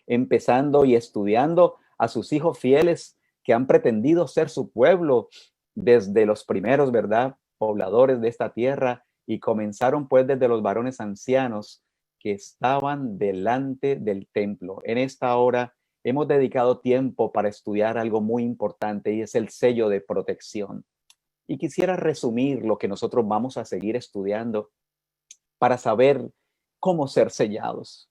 empezando y estudiando a sus hijos fieles que han pretendido ser su pueblo desde los primeros, ¿verdad?, pobladores de esta tierra, y comenzaron pues desde los varones ancianos que estaban delante del templo. En esta hora hemos dedicado tiempo para estudiar algo muy importante, y es el sello de protección. Y quisiera resumir lo que nosotros vamos a seguir estudiando para saber cómo ser sellados.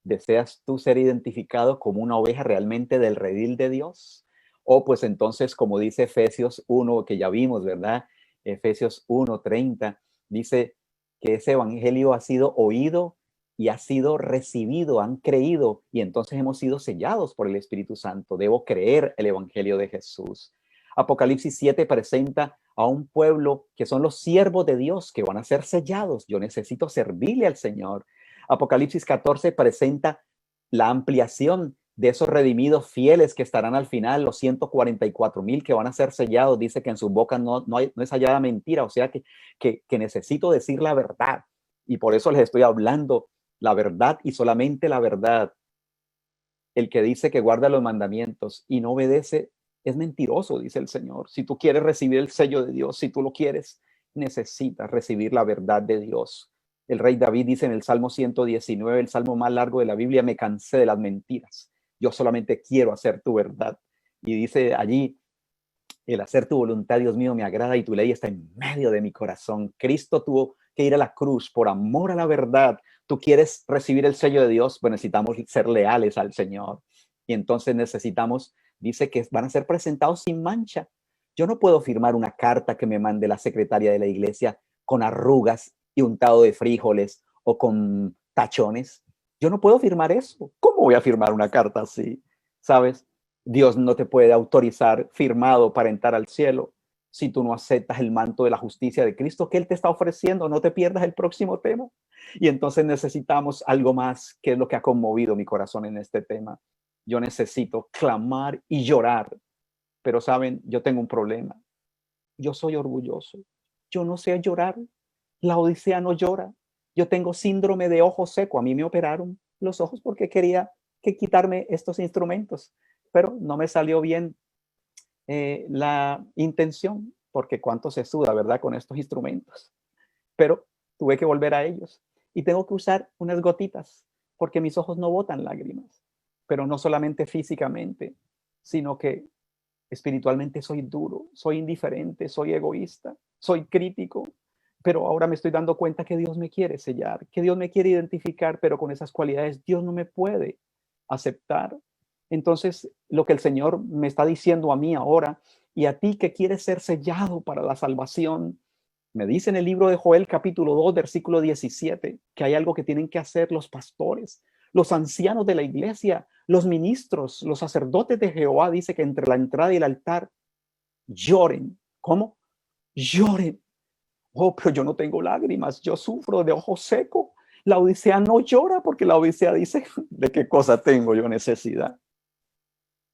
¿Deseas tú ser identificado como una oveja realmente del redil de Dios? O pues entonces, como dice Efesios 1, que ya vimos, ¿verdad? Efesios 1:30, dice que ese evangelio ha sido oído y ha sido recibido, han creído, y entonces hemos sido sellados por el Espíritu Santo. Debo creer el evangelio de Jesús. Apocalipsis 7 presenta a un pueblo que son los siervos de Dios, que van a ser sellados. Yo necesito servirle al Señor. Apocalipsis 14 presenta la ampliación de esos redimidos fieles que estarán al final, los 144,000 que van a ser sellados. Dice que en sus bocas no es hallada mentira, o sea que necesito decir la verdad. Y por eso les estoy hablando la verdad y solamente la verdad. El que dice que guarda los mandamientos y no obedece es mentiroso, dice el Señor. Si tú quieres recibir el sello de Dios, si tú lo quieres, necesitas recibir la verdad de Dios. El rey David dice en el Salmo 119, el salmo más largo de la Biblia: me cansé de las mentiras. Yo solamente quiero hacer tu verdad. Y dice allí: el hacer tu voluntad, Dios mío, me agrada y tu ley está en medio de mi corazón. Cristo tuvo que ir a la cruz por amor a la verdad. Tú quieres recibir el sello de Dios, pues necesitamos ser leales al Señor. Y entonces necesitamos, dice que van a ser presentados sin mancha. Yo no puedo firmar una carta que me mande la secretaria de la iglesia con arrugas y untado de frijoles o con tachones. Yo no puedo firmar eso. ¿Cómo voy a firmar una carta así? ¿Sabes? Dios no te puede autorizar firmado para entrar al cielo si tú no aceptas el manto de la justicia de Cristo que Él te está ofreciendo. No te pierdas el próximo tema. Y entonces necesitamos algo más, que es lo que ha conmovido mi corazón en este tema. Yo necesito clamar y llorar. Pero saben, yo tengo un problema. Yo soy orgulloso. Yo no sé llorar. La Odisea no llora. Yo tengo síndrome de ojo seco. A mí me operaron los ojos porque quería quitarme estos instrumentos, pero no me salió bien la intención, porque cuánto se suda, ¿verdad? Con estos instrumentos. Pero tuve que volver a ellos y tengo que usar unas gotitas porque mis ojos no botan lágrimas, pero no solamente físicamente, sino que espiritualmente soy duro, soy indiferente, soy egoísta, soy crítico, pero ahora me estoy dando cuenta que Dios me quiere sellar, que Dios me quiere identificar, pero con esas cualidades Dios no me puede aceptar. Entonces, lo que el Señor me está diciendo a mí ahora y a ti que quieres ser sellado para la salvación, me dice en el libro de Joel capítulo 2, versículo 17, que hay algo que tienen que hacer los pastores, los ancianos de la iglesia, los ministros, los sacerdotes de Jehová. Dice que entre la entrada y el altar lloren. ¿Cómo? Lloren. Oh, pero yo no tengo lágrimas, yo sufro de ojo seco. La Odisea no llora porque la Odisea dice: ¿de qué cosa tengo yo necesidad?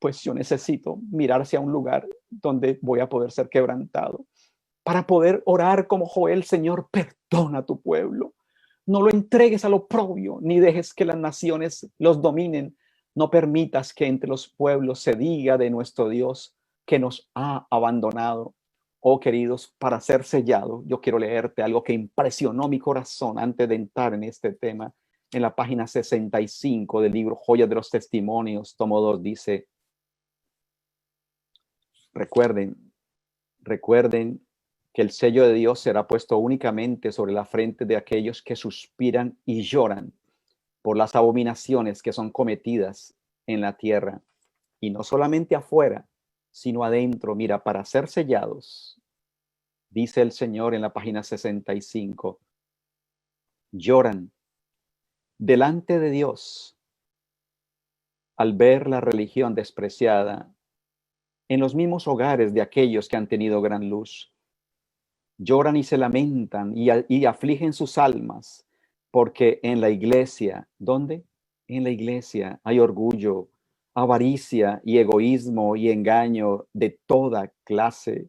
Pues yo necesito mirar hacia un lugar donde voy a poder ser quebrantado, para poder orar como Joel: Señor, perdona a tu pueblo. No lo entregues al oprobio, ni dejes que las naciones los dominen. No permitas que entre los pueblos se diga de nuestro Dios que nos ha abandonado. Oh, queridos, para ser sellado, yo quiero leerte algo que impresionó mi corazón antes de entrar en este tema. En la página 65 del libro Joyas de los Testimonios, tomo 2, dice: recuerden, recuerden que el sello de Dios será puesto únicamente sobre la frente de aquellos que suspiran y lloran por las abominaciones que son cometidas en la tierra. Y no solamente afuera, sino adentro. Mira, para ser sellados, dice el Señor en la página 65, lloran delante de Dios al ver la religión despreciada en los mismos hogares de aquellos que han tenido gran luz. Lloran y se lamentan y afligen sus almas, porque en la iglesia, ¿dónde? En la iglesia hay orgullo, avaricia y egoísmo y engaño de toda clase.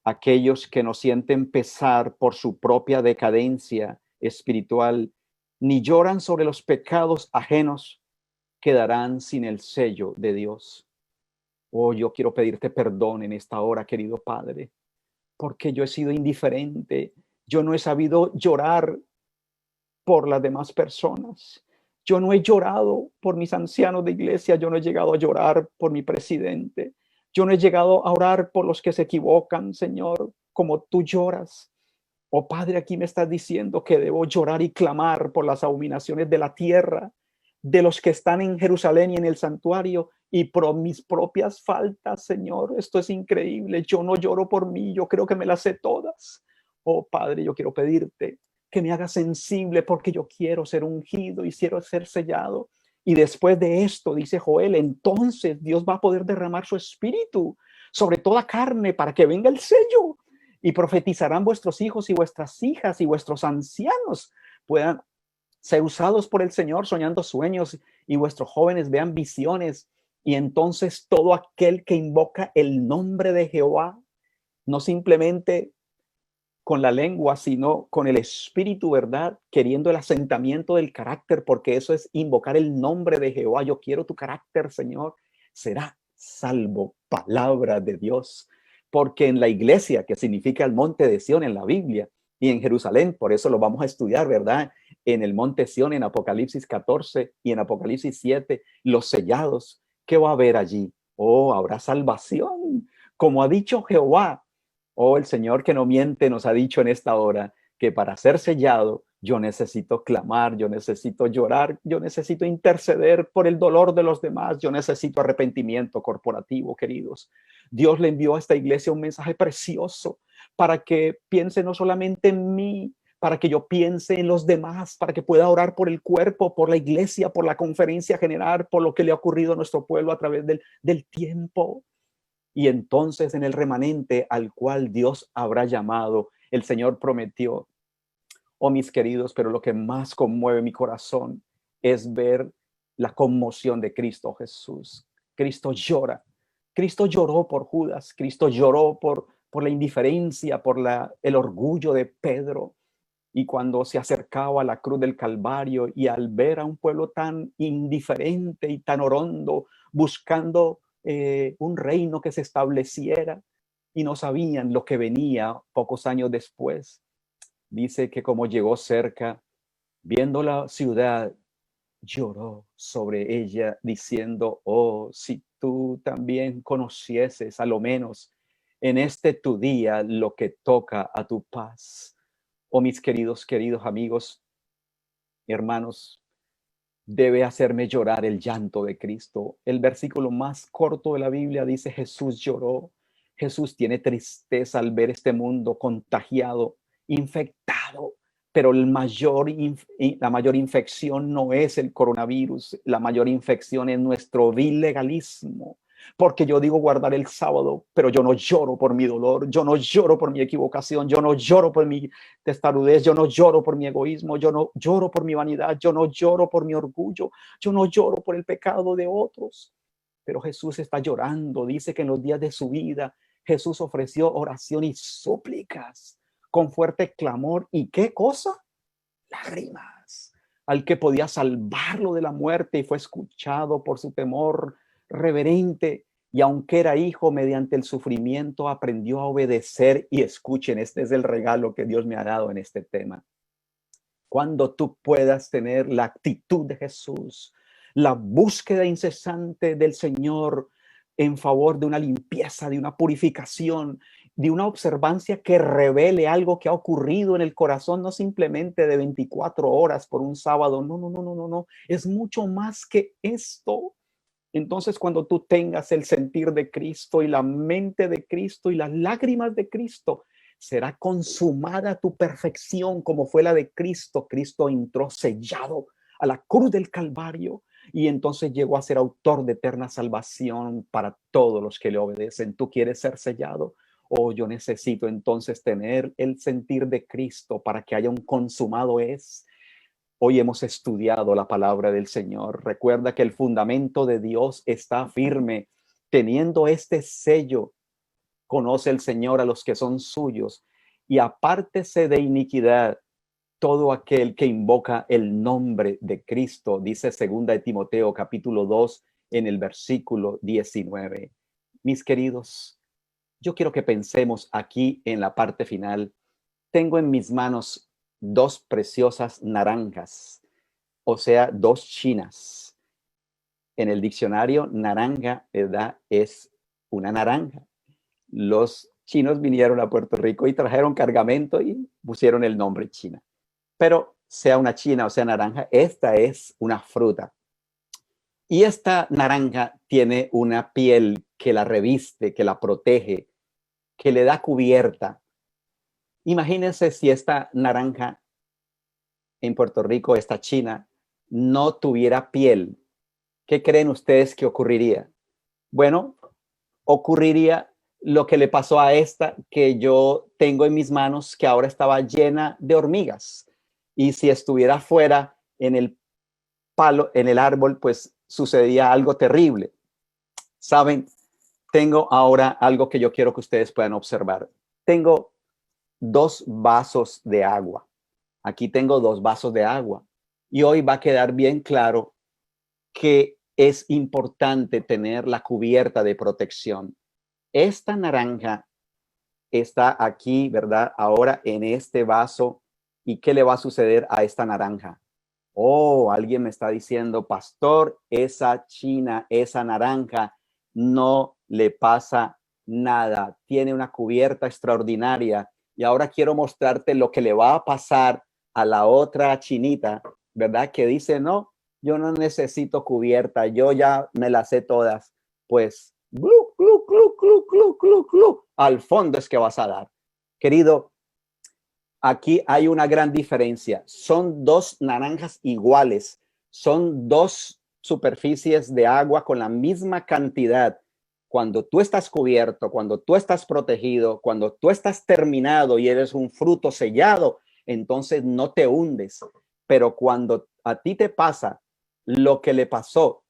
Aquellos que no sienten pesar por su propia decadencia espiritual, ni lloran sobre los pecados ajenos, quedarán sin el sello de Dios. Oh, yo quiero pedirte perdón en esta hora, querido Padre, porque yo he sido indiferente. Yo no he sabido llorar por las demás personas. Yo no he llorado por mis ancianos de iglesia. Yo no he llegado a llorar por mi presidente. Yo no he llegado a orar por los que se equivocan, Señor, como tú lloras. Oh Padre, aquí me estás diciendo que debo llorar y clamar por las abominaciones de la tierra, de los que están en Jerusalén y en el santuario, y por mis propias faltas, Señor. Esto es increíble. Yo no lloro por mí, yo creo que me las sé todas. Oh Padre, yo quiero pedirte que me hagas sensible porque yo quiero ser ungido y quiero ser sellado. Y después de esto, dice Joel, entonces Dios va a poder derramar su espíritu sobre toda carne para que venga el sello y profetizarán vuestros hijos y vuestras hijas y vuestros ancianos puedan ser usados por el Señor soñando sueños y vuestros jóvenes vean visiones. Y entonces todo aquel que invoca el nombre de Jehová, no simplemente con la lengua, sino con el espíritu, ¿verdad? Queriendo el asentamiento del carácter, porque eso es invocar el nombre de Jehová. Yo quiero tu carácter, Señor. Será salvo, palabra de Dios. Porque en la iglesia, que significa el monte de Sión en la Biblia, y en Jerusalén, por eso lo vamos a estudiar, ¿verdad? En el monte Sión, en Apocalipsis 14 y en Apocalipsis 7, los sellados. ¿Qué va a haber allí? Oh, habrá salvación. Como ha dicho Jehová, oh, el Señor que no miente nos ha dicho en esta hora que para ser sellado yo necesito clamar, yo necesito llorar, yo necesito interceder por el dolor de los demás, yo necesito arrepentimiento corporativo, queridos. Dios le envió a esta iglesia un mensaje precioso para que piense no solamente en mí, para que yo piense en los demás, para que pueda orar por el cuerpo, por la iglesia, por la conferencia general, por lo que le ha ocurrido a nuestro pueblo a través del tiempo. Y entonces en el remanente al cual Dios habrá llamado, el Señor prometió, oh mis queridos, pero lo que más conmueve mi corazón es ver la conmoción de Cristo Jesús. Cristo llora. Cristo lloró por Judas, Cristo lloró por la indiferencia, por el orgullo de Pedro. Y cuando se acercaba a la cruz del Calvario y al ver a un pueblo tan indiferente y tan orondo, buscando un reino que se estableciera y no sabían lo que venía pocos años después, dice que como llegó cerca, viendo la ciudad, lloró sobre ella diciendo, oh, si tú también conocieses a lo menos en este tu día lo que toca a tu paz. Oh, mis queridos amigos, hermanos, debe hacerme llorar el llanto de Cristo. El versículo más corto de la Biblia dice, Jesús lloró. Jesús tiene tristeza al ver este mundo contagiado, infectado, pero la mayor infección no es el coronavirus, la mayor infección es nuestro vil legalismo. Porque yo digo guardar el sábado, pero yo no lloro por mi dolor, yo no lloro por mi equivocación, yo no lloro por mi testarudez, yo no lloro por mi egoísmo, yo no lloro por mi vanidad, yo no lloro por mi orgullo, yo no lloro por el pecado de otros. Pero Jesús está llorando, dice que en los días de su vida Jesús ofreció oración y súplicas con fuerte clamor. ¿Y qué cosa? Lágrimas. Al que podía salvarlo de la muerte y fue escuchado por su temor reverente. Y aunque era hijo, mediante el sufrimiento aprendió a obedecer. Y escuchen, este es el regalo que Dios me ha dado en este tema. Cuando tú puedas tener la actitud de Jesús, la búsqueda incesante del Señor en favor de una limpieza, de una purificación, de una observancia que revele algo que ha ocurrido en el corazón, no simplemente de 24 horas por un sábado, no, no, no, no, no, no, es mucho más que esto. Entonces, cuando tú tengas el sentir de Cristo y la mente de Cristo y las lágrimas de Cristo, será consumada tu perfección como fue la de Cristo. Cristo entró sellado a la cruz del Calvario y entonces llegó a ser autor de eterna salvación para todos los que le obedecen. ¿Tú quieres ser sellado? Oh, yo necesito entonces tener el sentir de Cristo para que haya un consumado es. Hoy hemos estudiado la palabra del Señor. Recuerda que el fundamento de Dios está firme. Teniendo este sello, conoce el Señor a los que son suyos y apártese de iniquidad todo aquel que invoca el nombre de Cristo, dice segunda de Timoteo capítulo 2 en el versículo 19. Mis queridos, yo quiero que pensemos aquí en la parte final. Tengo en mis manos dos preciosas naranjas, o sea, dos chinas. En el diccionario, naranja, ¿verdad? Es una naranja. Los chinos vinieron a Puerto Rico y trajeron cargamento y pusieron el nombre China. Pero sea una china o sea naranja, esta es una fruta. Y esta naranja tiene una piel que la reviste, que la protege, que le da cubierta. Imagínense si esta naranja en Puerto Rico, esta china, no tuviera piel. ¿Qué creen ustedes que ocurriría? Bueno, ocurriría lo que le pasó a esta que yo tengo en mis manos, que ahora estaba llena de hormigas. Y si estuviera fuera en el palo, en el árbol, pues sucedía algo terrible. Saben, tengo ahora algo que yo quiero que ustedes puedan observar. Tengo 2 vasos de agua. Aquí tengo 2 vasos de agua. Y hoy va a quedar bien claro que es importante tener la cubierta de protección. Esta naranja está aquí, ¿verdad? Ahora en este vaso. ¿Y qué le va a suceder a esta naranja? Oh, alguien me está diciendo, pastor, esa china, esa naranja, no le pasa nada. Tiene una cubierta extraordinaria. Y ahora quiero mostrarte lo que le va a pasar a la otra chinita, ¿verdad? Que dice, no, yo no necesito cubierta, yo ya me las sé todas. Pues, glu, glu, glu, glu, glu, glu, glu, al fondo es que vas a dar. Querido, aquí hay una gran diferencia. Son 2 naranjas iguales. Son 2 superficies de agua con la misma cantidad. Cuando tú estás cubierto, cuando tú estás protegido, cuando tú estás terminado y eres un fruto sellado, entonces no te hundes. Pero cuando a ti te pasa lo que le pasó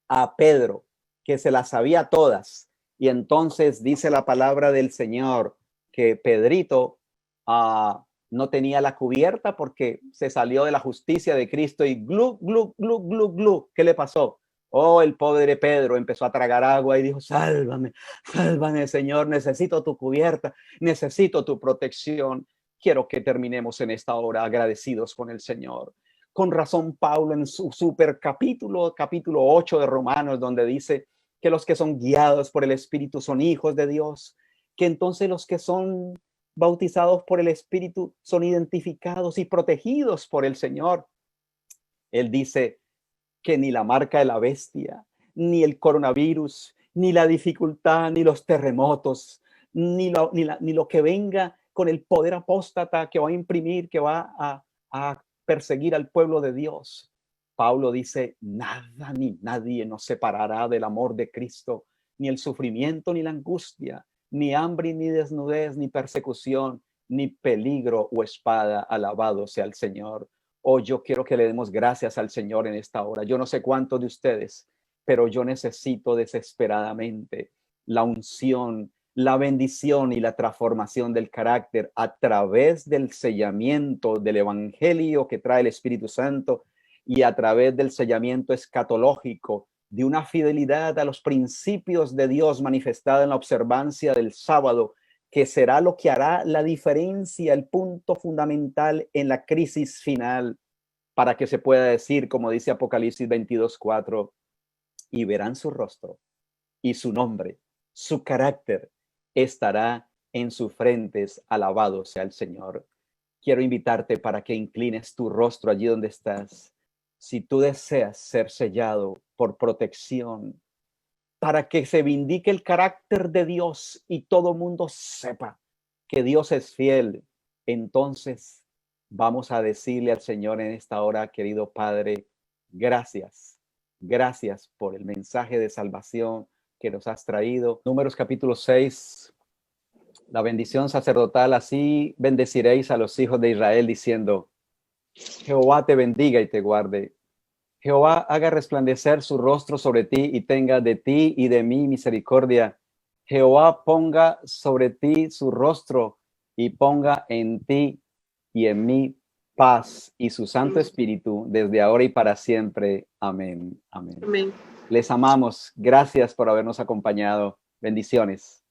a Pedro, que se las sabía todas, y entonces dice la palabra del Señor que Pedrito no tenía la cubierta porque se salió de la justicia de Cristo y glu, glu, glu, glu, glu. ¿Qué le pasó? Oh, el pobre Pedro empezó a tragar agua y dijo, sálvame, sálvame, Señor, necesito tu cubierta, necesito tu protección. Quiero que terminemos en esta hora agradecidos con el Señor. Con razón, Pablo en su super capítulo 8 de Romanos, donde dice que los que son guiados por el Espíritu son hijos de Dios, que entonces los que son bautizados por el Espíritu son identificados y protegidos por el Señor. Él dice que ni la marca de la bestia, ni el coronavirus, ni la dificultad, ni los terremotos, ni lo que venga con el poder apóstata que va a imprimir, que va a perseguir al pueblo de Dios. Pablo dice, nada ni nadie nos separará del amor de Cristo, ni el sufrimiento, ni la angustia, ni hambre, ni desnudez, ni persecución, ni peligro o espada. Alabado sea el Señor. Oh, yo quiero que le demos gracias al Señor en esta hora. Yo no sé cuántos de ustedes, pero yo necesito desesperadamente la unción, la bendición y la transformación del carácter a través del sellamiento del evangelio que trae el Espíritu Santo y a través del sellamiento escatológico de una fidelidad a los principios de Dios manifestada en la observancia del sábado, que será lo que hará la diferencia, el punto fundamental en la crisis final, para que se pueda decir, como dice Apocalipsis 22:4, y verán su rostro y su nombre, su carácter estará en sus frentes. Alabado sea el Señor. Quiero invitarte para que inclines tu rostro allí donde estás. Si tú deseas ser sellado por protección, para que se vindique el carácter de Dios y todo mundo sepa que Dios es fiel, entonces vamos a decirle al Señor en esta hora, querido Padre, gracias, gracias por el mensaje de salvación que nos has traído. Números capítulo 6, la bendición sacerdotal, así bendeciréis a los hijos de Israel diciendo, Jehová te bendiga y te guarde. Jehová haga resplandecer su rostro sobre ti y tenga de ti y de mí misericordia. Jehová ponga sobre ti su rostro y ponga en ti y en mí paz y su Santo Espíritu desde ahora y para siempre. Amén. Amén. Amén. Les amamos. Gracias por habernos acompañado. Bendiciones.